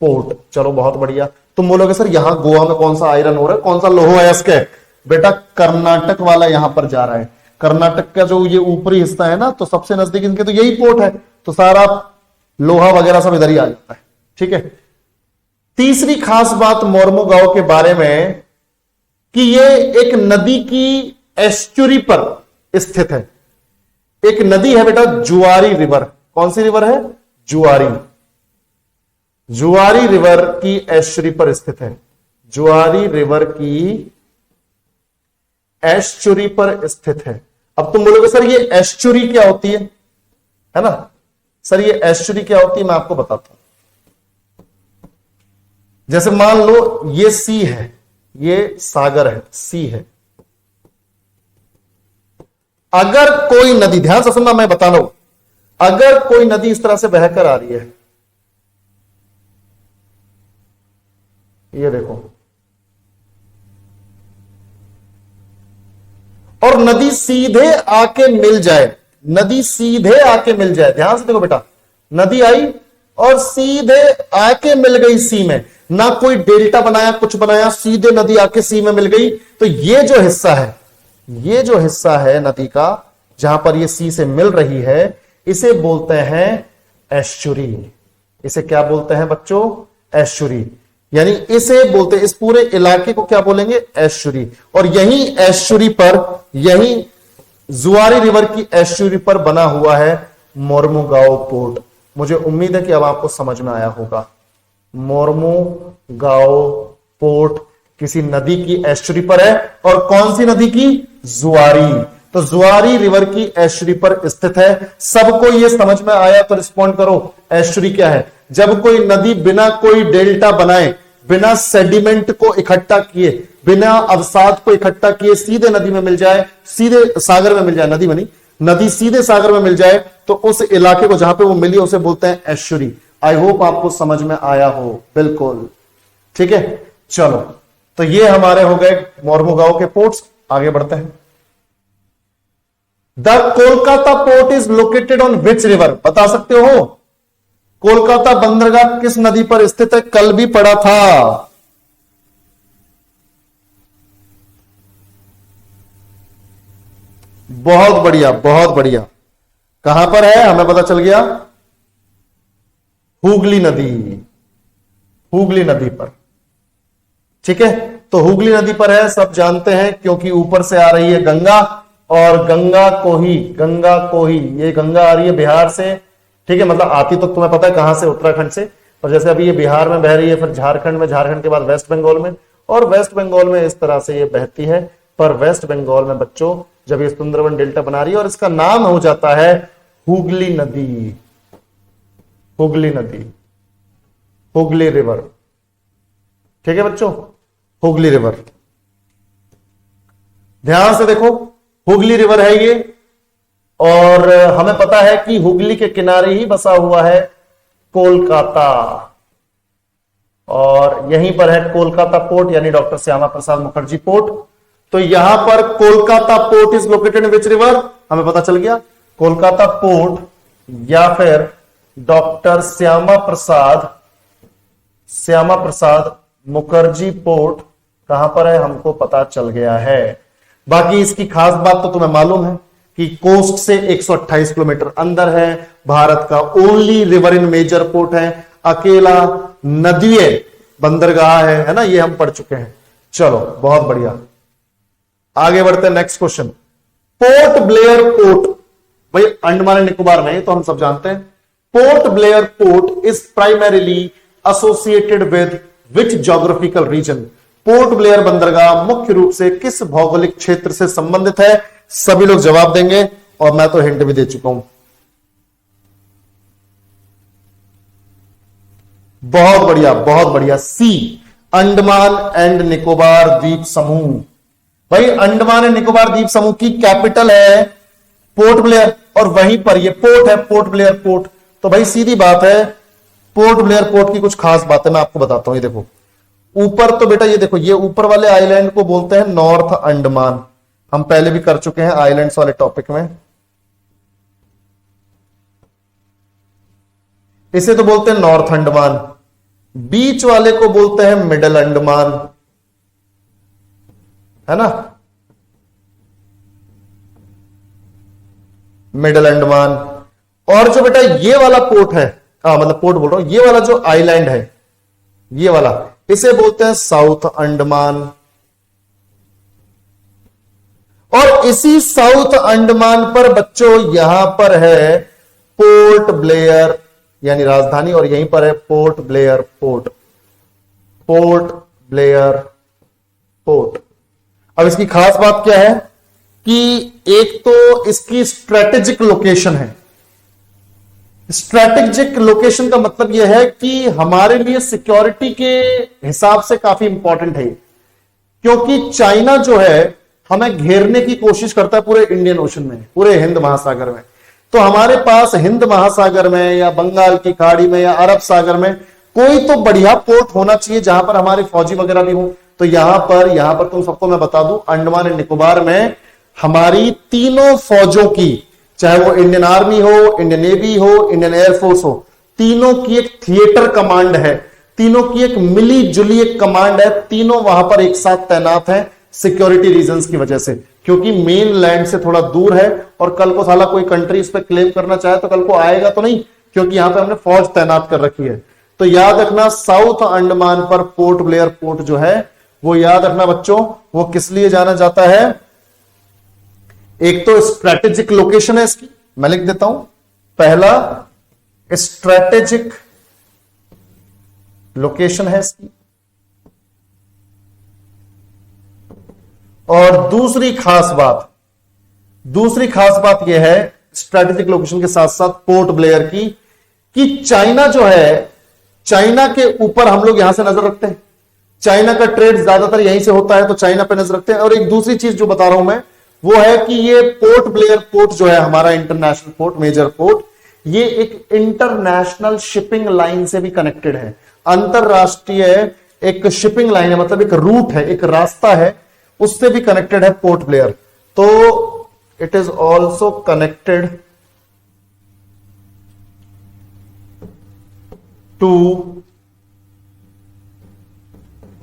पोर्ट, चलो बहुत बढ़िया। तुम बोलोगे सर यहां गोवा में कौन सा आयरन ओर है, कौन सा लोह अयस्क है? बेटा कर्नाटक वाला यहां पर जा रहा है। कर्नाटक का जो ये ऊपरी हिस्सा है ना, तो सबसे नजदीक इनके तो यही पोर्ट है, तो सारा लोहा वगैरह सब इधर ही आ जाता है। ठीक है। तीसरी खास बात मोरमुगांव के बारे में कि ये एक नदी की एस्चुरी पर स्थित है। एक नदी है बेटा जुआरी रिवर। कौन सी रिवर है? जुआरी रिवर की एस्चुरी पर स्थित है। जुआरी रिवर की एस्चुरी पर स्थित है। अब तुम बोलोगे सर ये एस्चुरी क्या होती है ना? सर ये एस्चुरी क्या होती है मैं आपको बताता हूं। जैसे मान लो ये सी है, ये सागर है, सी है। अगर कोई नदी, ध्यान से सुनना मैं बता रहा हूं, अगर कोई नदी इस तरह से बहकर आ रही है, ये देखो, और नदी सीधे आके मिल जाए, ध्यान से देखो बेटा, नदी आई और सीधे आके मिल गई सी में, ना कोई डेल्टा बनाया कुछ बनाया, सीधे नदी आके सी में मिल गई। तो ये जो हिस्सा है नदी का जहां पर ये सी से मिल रही है, इसे बोलते हैं एस्चुरी। इसे क्या बोलते हैं बच्चों? एस्चुरी। यानी इसे बोलते, इस पूरे इलाके को क्या बोलेंगे? एस्चुरी। और यही एस्चुरी पर, यही जुआरी रिवर की एस्चुरी पर बना हुआ है मोरमुगांव पोर्ट। मुझे उम्मीद है कि अब आपको समझ में आया होगा। मोरमुगांव पोर्ट किसी नदी की एस्चुरी पर है, और कौन सी नदी की? जुआरी। तो जुआरी रिवर की एस्चुरी पर स्थित है। सबको यह समझ में आया तो रिस्पॉन्ड करो, एस्चुरी क्या है? जब कोई नदी बिना कोई डेल्टा बनाए, बिना सेडिमेंट को इकट्ठा किए, बिना अवसाद को इकट्ठा किए सीधे नदी में मिल जाए, सीधे सागर में मिल जाए, नदी बनी, नदी सीधे सागर में मिल जाए, तो उस इलाके को जहां पे वो मिली उसे बोलते हैं एस्चुरी। आई होप आपको समझ में आया हो। बिल्कुल ठीक है। चलो तो ये हमारे हो गए मोरमुगांव के पोर्ट्स। आगे बढ़ते हैं। The Kolkata port is located on which river? बता सकते हो? कोलकाता बंदरगाह किस नदी पर स्थित है? कल भी पढ़ा था। बहुत बढ़िया, बहुत बढ़िया। कहां पर है? हमें पता चल गया, हुगली नदी पर। ठीक है, तो हुगली नदी पर है, सब जानते हैं, क्योंकि ऊपर से आ रही है गंगा, और गंगा को ही ये गंगा आ रही है बिहार से। ठीक है, मतलब आती तो तुम्हें पता है कहां से? उत्तराखंड से। और जैसे अभी ये बिहार में बह रही है, फिर झारखंड में, झारखंड के बाद वेस्ट बंगाल में, और वेस्ट बंगाल में इस तरह से ये बहती है। पर वेस्ट बंगाल में बच्चों जब ये सुंदरवन डेल्टा बना रही है, और इसका नाम हो जाता है हुगली नदी, हुगली रिवर। ठीक है बच्चों, हुगली रिवर। ध्यान से देखो, हुगली रिवर है ये, और हमें पता है कि हुगली के किनारे ही बसा हुआ है कोलकाता, और यहीं पर है कोलकाता पोर्ट, यानी डॉक्टर श्यामा प्रसाद मुखर्जी पोर्ट। तो यहां पर Kolkata port is located in which river? हमें पता चल गया, कोलकाता पोर्ट या फिर डॉक्टर श्यामा प्रसाद मुखर्जी पोर्ट कहां पर है हमको पता चल गया है। बाकी इसकी खास बात तो तुम्हें मालूम है कि कोस्ट से 128 किलोमीटर अंदर है, भारत का only river in major port है, अकेला नदीय बंदरगाह है ना, ये हम पढ़ चुके हैं। चलो बहुत बढ़िया, आगे बढ़ते हैं next question. Port Blair port, भाई अंडमान एंड निकोबार में, तो हम सब जानते हैं। Port Blair port is primarily associated with which geographical region? Port Blair बंदरगाह मुख्य रूप से किस भौगोलिक क्षेत्र से संबंधित है? सभी लोग जवाब देंगे और मैं तो हिंट भी दे चुका हूं। बहुत बढ़िया, बहुत बढ़िया। सी, अंडमान एंड निकोबार द्वीप समूह। भाई अंडमान एंड निकोबार द्वीप समूह की कैपिटल है पोर्ट ब्लेयर, और वहीं पर ये पोर्ट है, पोर्ट ब्लेयर पोर्ट। तो भाई सीधी बात है, पोर्ट ब्लेयर पोर्ट की कुछ खास बातें मैं आपको बताता हूं। ये देखो ऊपर, तो बेटा ये देखो, ये ऊपर वाले आइलैंड को बोलते हैं नॉर्थ अंडमान। हम पहले भी कर चुके हैं आइलैंड्स वाले टॉपिक में। इसे तो बोलते हैं नॉर्थ अंडमान। बीच वाले को बोलते हैं मिडल अंडमान, है ना, मिडल अंडमान। और जो बेटा ये वाला पोर्ट है, मतलब पोर्ट बोल रहा हूं, ये वाला जो आइलैंड है, ये वाला, इसे बोलते हैं साउथ अंडमान। और इसी साउथ अंडमान पर बच्चों यहां पर है पोर्ट ब्लेयर यानी राजधानी, और यहीं पर है Port Blair port, port Blair port. अब इसकी खास बात क्या है कि एक तो इसकी स्ट्रेटेजिक लोकेशन है। स्ट्रेटेजिक लोकेशन का मतलब यह है कि हमारे लिए सिक्योरिटी के हिसाब से काफी इंपॉर्टेंट है, क्योंकि चाइना जो है हमें घेरने की कोशिश करता है पूरे इंडियन ओशन में, पूरे हिंद महासागर में। तो हमारे पास हिंद महासागर में या बंगाल की खाड़ी में या अरब सागर में कोई तो बढ़िया पोर्ट होना चाहिए जहां पर हमारे फौजी वगैरह भी हो। तो यहां पर तुम सबको मैं बता दूं, अंडमान एंड निकोबार में हमारी तीनों फौजों की, चाहे वो इंडियन आर्मी हो, इंडियन नेवी हो, इंडियन एयरफोर्स हो, तीनों की एक थिएटर कमांड है, तीनों की एक मिली जुली एक कमांड है, तीनों वहां पर एक साथ तैनात है सिक्योरिटी रीजंस की वजह से, क्योंकि मेन लैंड से थोड़ा दूर है। और कल को साला कोई कंट्री इस पर क्लेम करना चाहे तो कल को आएगा तो नहीं, क्योंकि यहां पे हमने फौज तैनात कर रखी है। तो याद रखना, साउथ अंडमान पर पोर्ट ब्लेयर पोर्ट जो है वो याद रखना बच्चों, वो किस लिए जाना जाता है? एक तो स्ट्रेटेजिक लोकेशन है इसकी, मैं लिख देता हूं, पहला स्ट्रेटेजिक लोकेशन है इसकी, और दूसरी खास बात यह है स्ट्रेटेजिक लोकेशन के साथ साथ पोर्ट ब्लेयर की, कि चाइना जो है, चाइना के ऊपर हम लोग यहां से नजर रखते हैं। चाइना का ट्रेड ज्यादातर यहीं से होता है, तो चाइना पे नजर रखते हैं। और एक दूसरी चीज जो बता रहा हूं मैं, वो है कि ये पोर्ट ब्लेयर पोर्ट जो है हमारा इंटरनेशनल पोर्ट, मेजर पोर्ट, ये एक इंटरनेशनल शिपिंग लाइन से भी कनेक्टेड है। अंतरराष्ट्रीय एक शिपिंग लाइन है, मतलब एक रूट है, एक रास्ता है, उससे भी कनेक्टेड है पोर्ट ब्लेयर। तो it is also connected to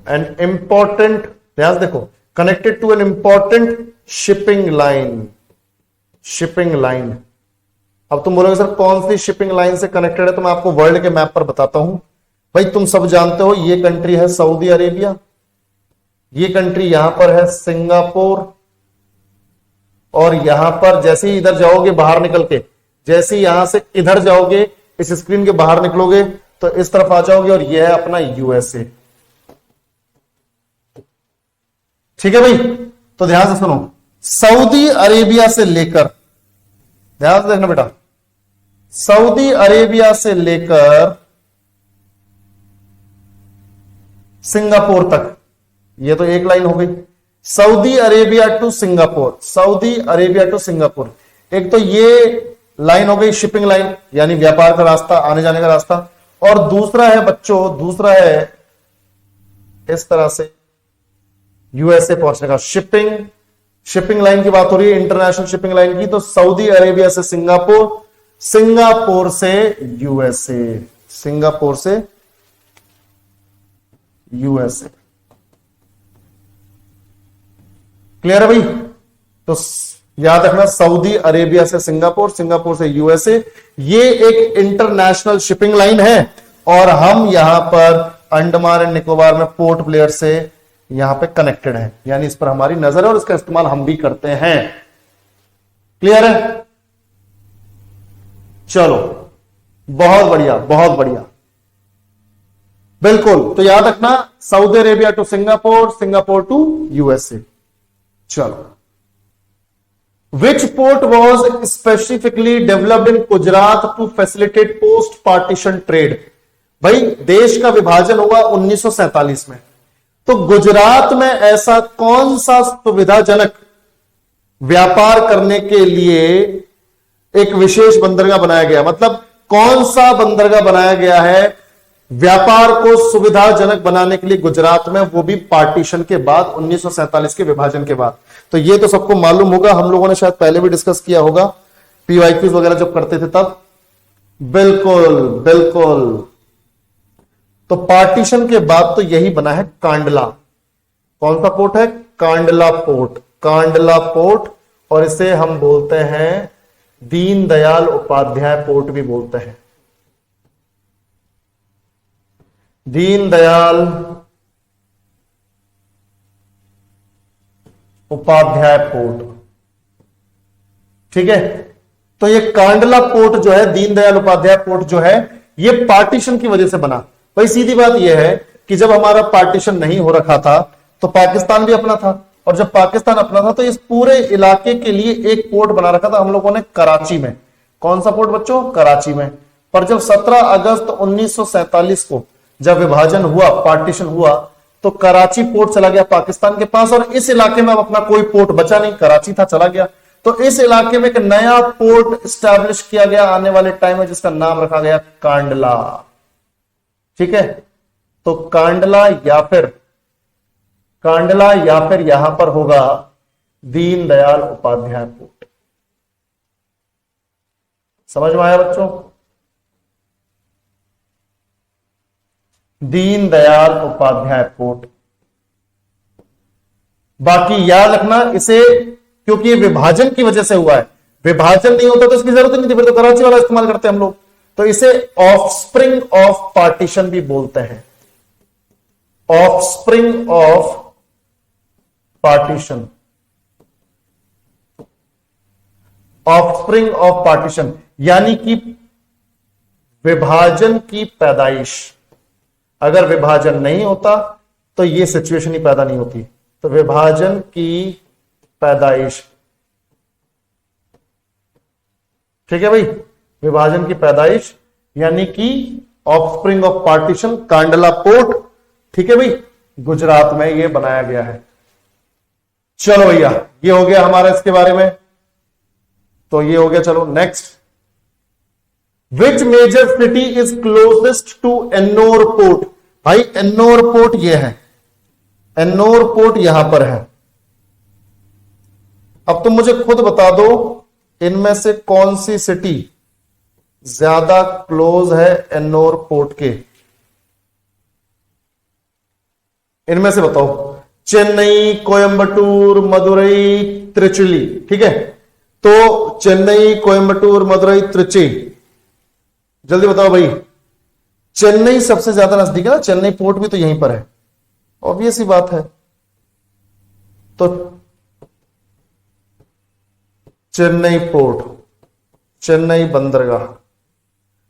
an important, ध्यान देखो, connected to an important shipping line. अब तुम बोलोगे सर कौन सी शिपिंग लाइन से कनेक्टेड है, तो मैं आपको वर्ल्ड के मैप पर बताता हूं। भाई तुम सब जानते हो ये कंट्री है सऊदी अरेबिया, ये कंट्री यहां पर है सिंगापुर, और यहां पर जैसे ही इधर जाओगे बाहर निकल के, जैसे ही यहां से इधर जाओगे, इस स्क्रीन के बाहर निकलोगे तो इस तरफ आ जाओगे, और यह है अपना यूएसए। ठीक है भाई, तो ध्यान से सुनो, सऊदी अरेबिया से लेकर, ध्यान से देखना बेटा, सऊदी अरेबिया से लेकर सिंगापुर तक, ये तो एक लाइन हो गई। Saudi Arabia to Singapore, Saudi Arabia to Singapore, एक तो ये लाइन हो गई शिपिंग लाइन, यानी व्यापार का रास्ता, आने जाने का रास्ता। और दूसरा है बच्चों, दूसरा है इस तरह से यूएसए पहुंचने का शिपिंग लाइन की बात हो रही है, इंटरनेशनल शिपिंग लाइन की। तो सऊदी अरेबिया से सिंगापुर, सिंगापुर से यूएसए, सिंगापुर से यूएसए। क्लियर है भाई? तो याद रखना, सऊदी अरेबिया से सिंगापुर, सिंगापुर से यूएसए, ये एक इंटरनेशनल शिपिंग लाइन है और हम यहां पर अंडमान एंड निकोबार में पोर्ट ब्लेयर से यहां पे कनेक्टेड है, यानी इस पर हमारी नजर है और इसका इस्तेमाल हम भी करते हैं। क्लियर है? चलो, बहुत बढ़िया, बहुत बढ़िया, बिल्कुल। तो याद रखना, Saudi Arabia to Singapore, Singapore to USA. चलो, which port was specifically developed in Gujarat to facilitate post partition trade? भाई, देश का विभाजन हुआ 1947 में, तो गुजरात में ऐसा कौन सा सुविधाजनक व्यापार करने के लिए एक विशेष बंदरगाह बनाया गया? मतलब कौन सा बंदरगाह बनाया गया है व्यापार को सुविधाजनक बनाने के लिए गुजरात में, वो भी पार्टीशन के बाद, 1947 के विभाजन के बाद। तो ये तो सबको मालूम होगा, हम लोगों ने शायद पहले भी डिस्कस किया होगा, पीवाईक्यूज वगैरह जब करते थे तब। बिल्कुल बिल्कुल। तो पार्टीशन के बाद तो यही बना है कांडला। कौन सा पोर्ट है? कांडला पोर्ट, कांडला पोर्ट, और इसे हम बोलते हैं दीनदयाल उपाध्याय पोर्ट भी बोलते हैं, दीनदयाल उपाध्याय पोर्ट। ठीक है? तो ये कांडला पोर्ट जो है, दीनदयाल उपाध्याय पोर्ट जो है, ये पार्टीशन की वजह से बना। भाई सीधी बात यह है कि जब हमारा पार्टीशन नहीं हो रखा था तो पाकिस्तान भी अपना था, और जब पाकिस्तान अपना था तो इस पूरे इलाके के लिए एक पोर्ट बना रखा था हम लोगों ने कराची में। कौन सा पोर्ट बच्चों? कराची में। पर जब 17 अगस्त 1947 को जब विभाजन हुआ, पार्टीशन हुआ, तो कराची पोर्ट चला गया पाकिस्तान के पास, और इस इलाके में अब अपना कोई पोर्ट बचा नहीं, कराची था, चला गया। तो इस इलाके में एक नया पोर्ट स्टैब्लिश किया गया आने वाले टाइम में, जिसका नाम रखा गया कांडला। ठीक है? तो कांडला या फिर यहां पर होगा दीनदयाल उपाध्याय पोर्ट। समझ में आया बच्चों? दीनदयाल उपाध्याय पोर्ट। बाकी याद रखना इसे, क्योंकि ये विभाजन की वजह से हुआ है, विभाजन नहीं होता तो इसकी जरूरत नहीं थी, फिर तो कराची वाला इस्तेमाल करते हम लोग। तो इसे ऑफस्प्रिंग ऑफ पार्टीशन भी बोलते हैं, offspring of partition, offspring of partition, यानी कि विभाजन की पैदाइश। अगर विभाजन नहीं होता तो यह सिचुएशन ही पैदा नहीं होती। तो विभाजन की पैदाइश, ठीक है भाई, विभाजन की पैदाइश यानी कि offspring of partition, Kandla port. ठीक है भाई, गुजरात में यह बनाया गया है। चलो भैया, ये हो गया हमारा इसके बारे में, तो ये हो गया। चलो next, which major city is closest to Ennore port? भाई एन्नोर पोर्ट ये है, एन्नोर पोर्ट यहां पर है। अब तुम मुझे खुद बता दो इनमें से कौन सी सिटी ज्यादा क्लोज है एन्नोर पोर्ट के? इनमें से बताओ। चेन्नई, कोयंबटूर, मदुरई, त्रिचुली। ठीक है, तो चेन्नई, कोयंबटूर, मदुरई, त्रिची, जल्दी बताओ भाई। चेन्नई सबसे ज्यादा नजदीक है ना, चेन्नई पोर्ट भी तो यहीं पर है, ऑब्वियस ही बात है। तो चेन्नई पोर्ट, चेन्नई बंदरगाह,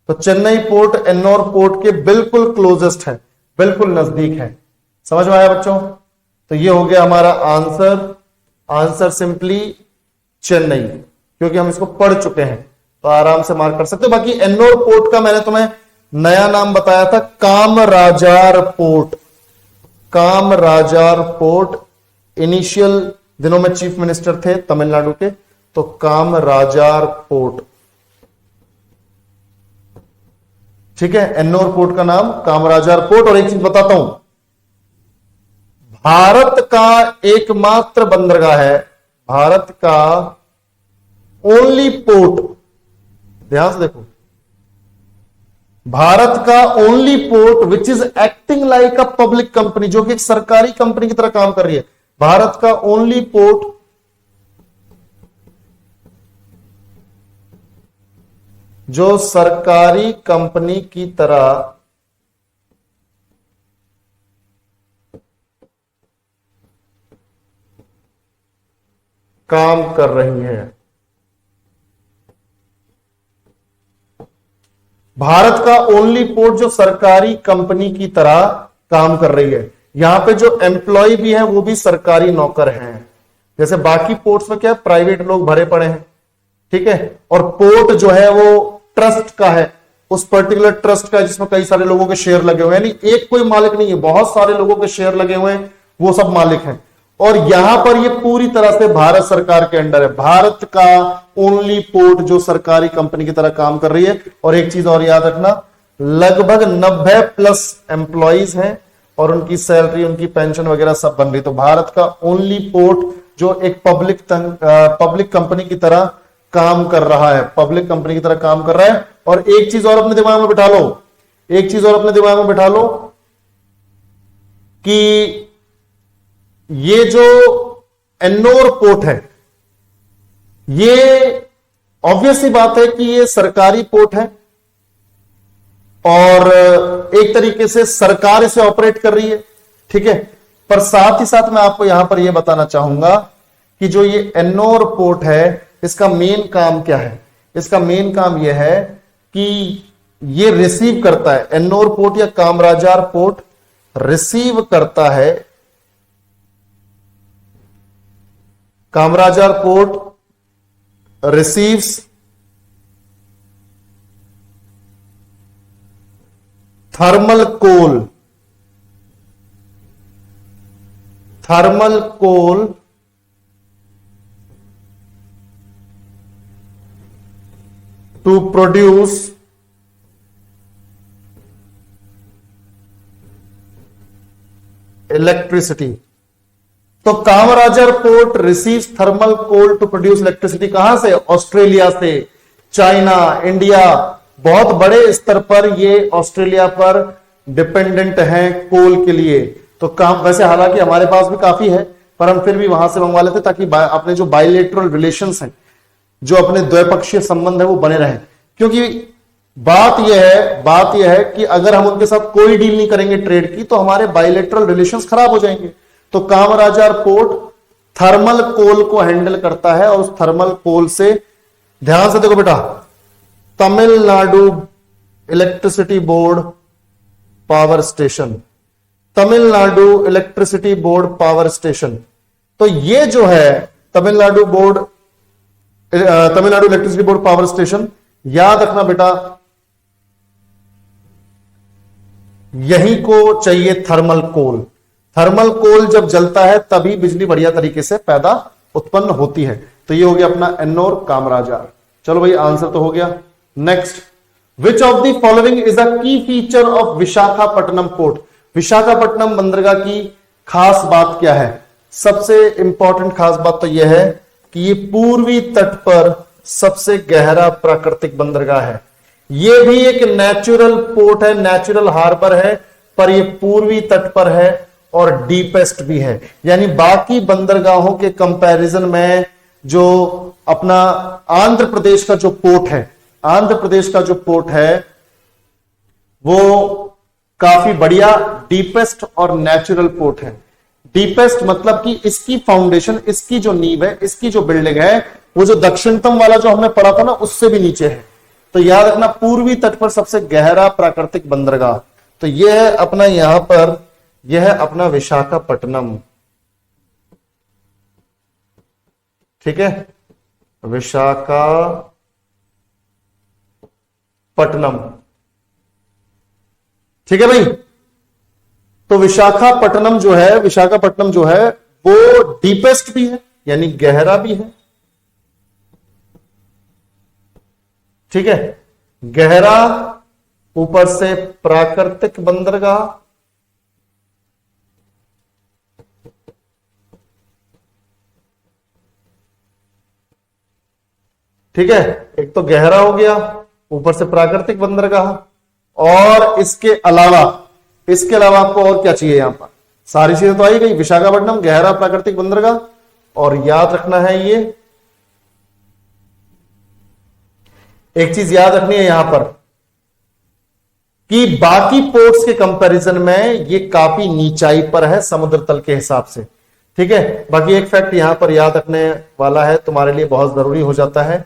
तो चेन्नई पोर्ट एन्नोर पोर्ट के बिल्कुल क्लोजेस्ट है, बिल्कुल नजदीक है। समझ में आया बच्चों? तो ये हो गया हमारा आंसर, आंसर सिंपली चेन्नई, क्योंकि हम इसको पढ़ चुके हैं तो आराम से मार्क कर सकते हो। बाकी एन्नोर पोर्ट का मैंने तुम्हें नया नाम बताया था, Kamarajar port. Kamarajar port, initial दिनों में चीफ मिनिस्टर थे तमिलनाडु के, तो कामराजार पोर्ट। ठीक है, एन्नोर पोर्ट का नाम कामराजार पोर्ट। और एक चीज बताता हूं, भारत का एकमात्र बंदरगाह है, भारत का ओनली पोर्ट ध्यान से देखो, भारत का only port which is acting like a public company, जो कि एक सरकारी कंपनी की तरह काम कर रही है। भारत का ओनली पोर्ट जो सरकारी कंपनी की तरह काम कर रही है। भारत का ओनली पोर्ट जो सरकारी कंपनी की तरह काम कर रही है। यहां पे जो एम्प्लॉय भी है वो भी सरकारी नौकर हैं। जैसे बाकी पोर्ट्स में क्या है, प्राइवेट लोग भरे पड़े हैं, ठीक है, और पोर्ट जो है वो ट्रस्ट का है, उस पर्टिकुलर ट्रस्ट का जिसमें कई सारे लोगों के शेयर लगे हुए हैं, यानी एक कोई मालिक नहीं है, बहुत सारे लोगों के शेयर लगे हुए हैं, वो सब मालिक हैं। और यहां पर ये पूरी तरह से भारत सरकार के अंडर है। भारत का ओनली पोर्ट जो सरकारी कंपनी की तरह काम कर रही है। और एक चीज और याद रखना, लगभग 90+ एम्प्लॉइज हैं और उनकी सैलरी, उनकी पेंशन वगैरह सब बन रही। तो भारत का ओनली पोर्ट जो एक पब्लिक कंपनी की तरह काम कर रहा है, पब्लिक कंपनी की तरह काम कर रहा है। और एक चीज और अपने दिमाग में बिठा लो, एक चीज और अपने दिमाग में बिठा लो कि ये जो एन्नोर पोर्ट है, ये ऑब्वियस सी बात है कि ये सरकारी पोर्ट है और एक तरीके से सरकार इसे ऑपरेट कर रही है, ठीक है। पर साथ ही साथ मैं आपको यहां पर यह बताना चाहूंगा कि जो ये एन्नोर पोर्ट है, इसका मेन काम क्या है। इसका मेन काम यह है कि ये रिसीव करता है, एन्नोर पोर्ट या कामराजार पोर्ट रिसीव करता है, Kamarajar port receives thermal coal to produce electricity. तो Kamarajar port receives thermal coal to produce electricity. कहां से? ऑस्ट्रेलिया से, चाइना, इंडिया, बहुत बड़े स्तर पर ये ऑस्ट्रेलिया पर डिपेंडेंट हैं कोल के लिए। तो काम वैसे हालांकि हमारे पास भी काफी है, पर हम फिर भी वहां से मंगवा लेते ताकि अपने जो बायलेटरल रिलेशंस हैं, जो अपने द्विपक्षीय संबंध है, वो बने रहें। क्योंकि बात यह है कि अगर हम उनके साथ कोई डील नहीं करेंगे ट्रेड की, तो हमारे बायलेटरल रिलेशंस खराब हो जाएंगे। तो कामराजार पोर्ट थर्मल कोल को हैंडल करता है और उस थर्मल कोल से, ध्यान से देखो बेटा, Tamil Nadu electricity board power station, Tamil Nadu electricity board power station. तो ये जो है Tamil Nadu electricity board power station, याद रखना बेटा, यही को चाहिए थर्मल कोल। थर्मल कोल जब जलता है तभी बिजली बढ़िया तरीके से पैदा उत्पन्न होती है। तो ये हो गया अपना एन्नोर कामराजार। चलो भाई, आंसर तो हो गया। Next, which of the following is a key feature of Visakhapatnam port. Visakhapatnam बंदरगाह की खास बात क्या है? सबसे इंपॉर्टेंट खास बात तो यह है कि ये पूर्वी तट पर सबसे गहरा प्राकृतिक बंदरगाह है। ये भी एक नेचुरल पोर्ट है, नेचुरल हार्बर है, पर ये पूर्वी तट पर है और डीपेस्ट भी है। यानी बाकी बंदरगाहों के कंपैरिजन में जो अपना आंध्र प्रदेश का जो पोर्ट है, आंध्र प्रदेश का जो पोर्ट है वो काफी बढ़िया डीपेस्ट और नेचुरल पोर्ट है। डीपेस्ट मतलब कि इसकी फाउंडेशन, इसकी जो नींव है, इसकी जो बिल्डिंग है, वो जो दक्षिणतम वाला जो हमने पढ़ा था ना, उससे भी नीचे है। तो याद रखना, पूर्वी तट पर सबसे गहरा प्राकृतिक बंदरगाह, तो यह है अपना, यहां पर यह है अपना विशाखापट्टनम। ठीक है, विशाखापट्टनम। ठीक है भाई, तो विशाखापट्टनम जो है वो डीपेस्ट भी है, यानी गहरा भी है। ठीक है, गहरा, ऊपर से प्राकृतिक बंदरगाह, ठीक है, एक तो गहरा हो गया, ऊपर से प्राकृतिक बंदरगाह, और इसके अलावा आपको और क्या चाहिए? यहां पर सारी चीजें तो आई गई, विशाखापट्टनम, गहरा प्राकृतिक बंदरगाह, और याद रखना है ये एक चीज याद रखनी है यहां पर कि बाकी पोर्ट्स के कंपैरिजन में ये काफी नीचाई पर है समुद्र तल के हिसाब से, ठीक है। बाकी एक फैक्ट यहां पर याद रखने वाला है, तुम्हारे लिए बहुत जरूरी हो जाता है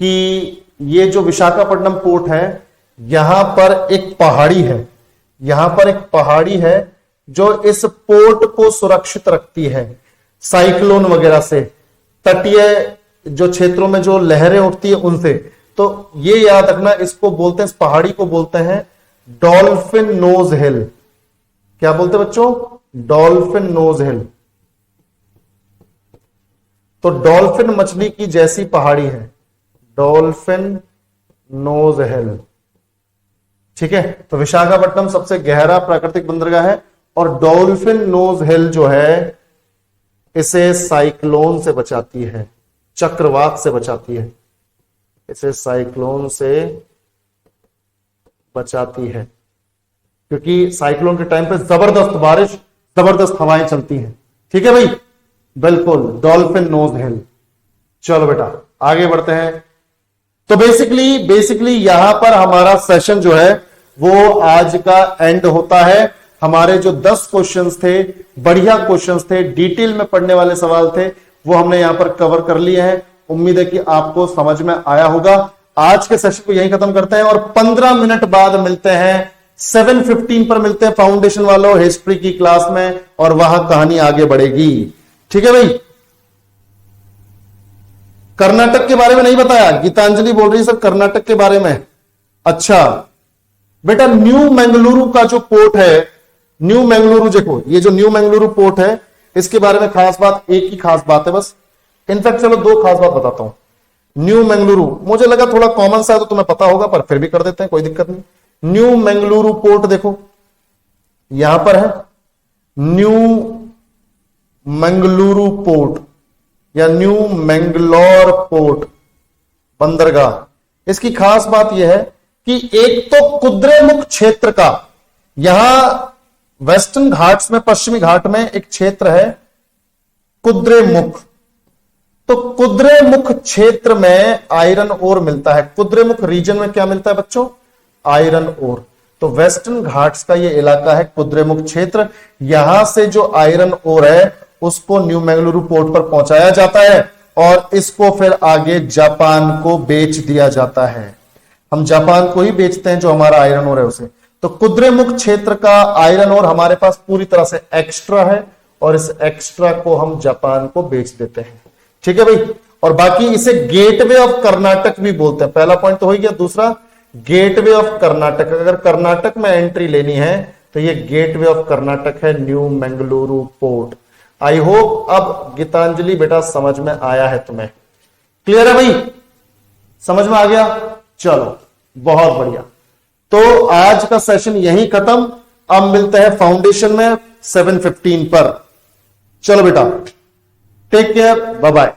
कि ये जो विशाखापट्टनम पोर्ट है, यहां पर एक पहाड़ी है, यहां पर एक पहाड़ी है जो इस पोर्ट को सुरक्षित रखती है साइक्लोन वगैरह से, तटीय जो क्षेत्रों में जो लहरें उठती है उनसे। तो ये याद रखना, इसको बोलते हैं, इस पहाड़ी को बोलते हैं डॉल्फिन नोज हिल। क्या बोलते हैं बच्चों? डॉल्फिन नोज हिल। तो डॉल्फिन मछली की जैसी पहाड़ी है, डॉल्फिन नोज हिल, ठीक है। तो विशाखापट्टनम सबसे गहरा प्राकृतिक बंदरगाह है, और डॉल्फिन नोज हिल जो है इसे साइक्लोन से बचाती है, चक्रवात से बचाती है, इसे साइक्लोन से बचाती है, क्योंकि साइक्लोन के टाइम पे जबरदस्त बारिश, जबरदस्त हवाएं चलती हैं, ठीक है भाई, बिल्कुल डॉल्फिन नोज हिल। चलो बेटा आगे बढ़ते हैं। तो बेसिकली यहां पर हमारा सेशन जो है वो आज का एंड होता है। हमारे जो 10 क्वेश्चंस थे, बढ़िया क्वेश्चंस थे, डिटेल में पढ़ने वाले सवाल थे, वो हमने यहां पर कवर कर लिए हैं। उम्मीद है कि आपको समझ में आया होगा। आज के सेशन को यहीं खत्म करते हैं और 15 मिनट बाद मिलते हैं, 7:15 पर मिलते हैं फाउंडेशन वालों हिस्ट्री की क्लास में, और वहां कहानी आगे बढ़ेगी, ठीक है भाई। कर्नाटक के बारे में नहीं बताया, गीतांजलि बोल रही है सर कर्नाटक के बारे में। अच्छा बेटा, न्यू मंगलुरु का जो पोर्ट है, न्यू मंगलुरु, देखो ये जो न्यू मंगलुरु पोर्ट है, इसके बारे में खास बात, एक ही खास बात है बस। इनफैक्ट चलो 2 खास बात बताता हूं। न्यू मंगलुरु मुझे लगा थोड़ा कॉमन सा है तो तुम्हें पता होगा, पर फिर भी कर देते हैं, कोई दिक्कत नहीं। न्यू मंगलुरु पोर्ट देखो यहां पर है, न्यू मंगलुरु पोर्ट या न्यू मैंगलोर पोर्ट बंदरगाह। इसकी खास बात यह है कि एक तो कुद्रेमुख क्षेत्र का, यहां वेस्टर्न घाट्स में, पश्चिमी घाट में एक क्षेत्र है कुद्रेमुख, तो कुद्रेमुख क्षेत्र में आयरन ओर मिलता है। कुद्रेमुख रीजन में क्या मिलता है बच्चों? Iron ore. तो वेस्टर्न घाट्स का ये इलाका है कुद्रेमुख क्षेत्र, यहां से जो आयरन ओर है उसको न्यू मंगलुरु पोर्ट पर पहुंचाया जाता है और इसको फिर आगे जापान को बेच दिया जाता है। हम जापान को ही बेचते हैं जो हमारा आयरन ओर है उसे। तो कुद्रेमुख क्षेत्र का आयरन ओर हमारे पास पूरी तरह से एक्स्ट्रा है और इस एक्स्ट्रा को हम जापान को बेच देते हैं, ठीक है भाई। और बाकी इसे गेटवे ऑफ कर्नाटक भी बोलते हैं। पहला पॉइंट तो हो गया। दूसरा, गेटवे ऑफ कर्नाटक, अगर कर्नाटक में एंट्री लेनी है तो ये गेटवे ऑफ कर्नाटक है, new Mangaluru port. I hope अब गीतांजलि बेटा समझ में आया है तुम्हें, क्लियर है भाई, समझ में आ गया? चलो बहुत बढ़िया। तो आज का सेशन यहीं खत्म, अब मिलते हैं फाउंडेशन में 7:15 पर। चलो बेटा टेक केयर, बाय बाय।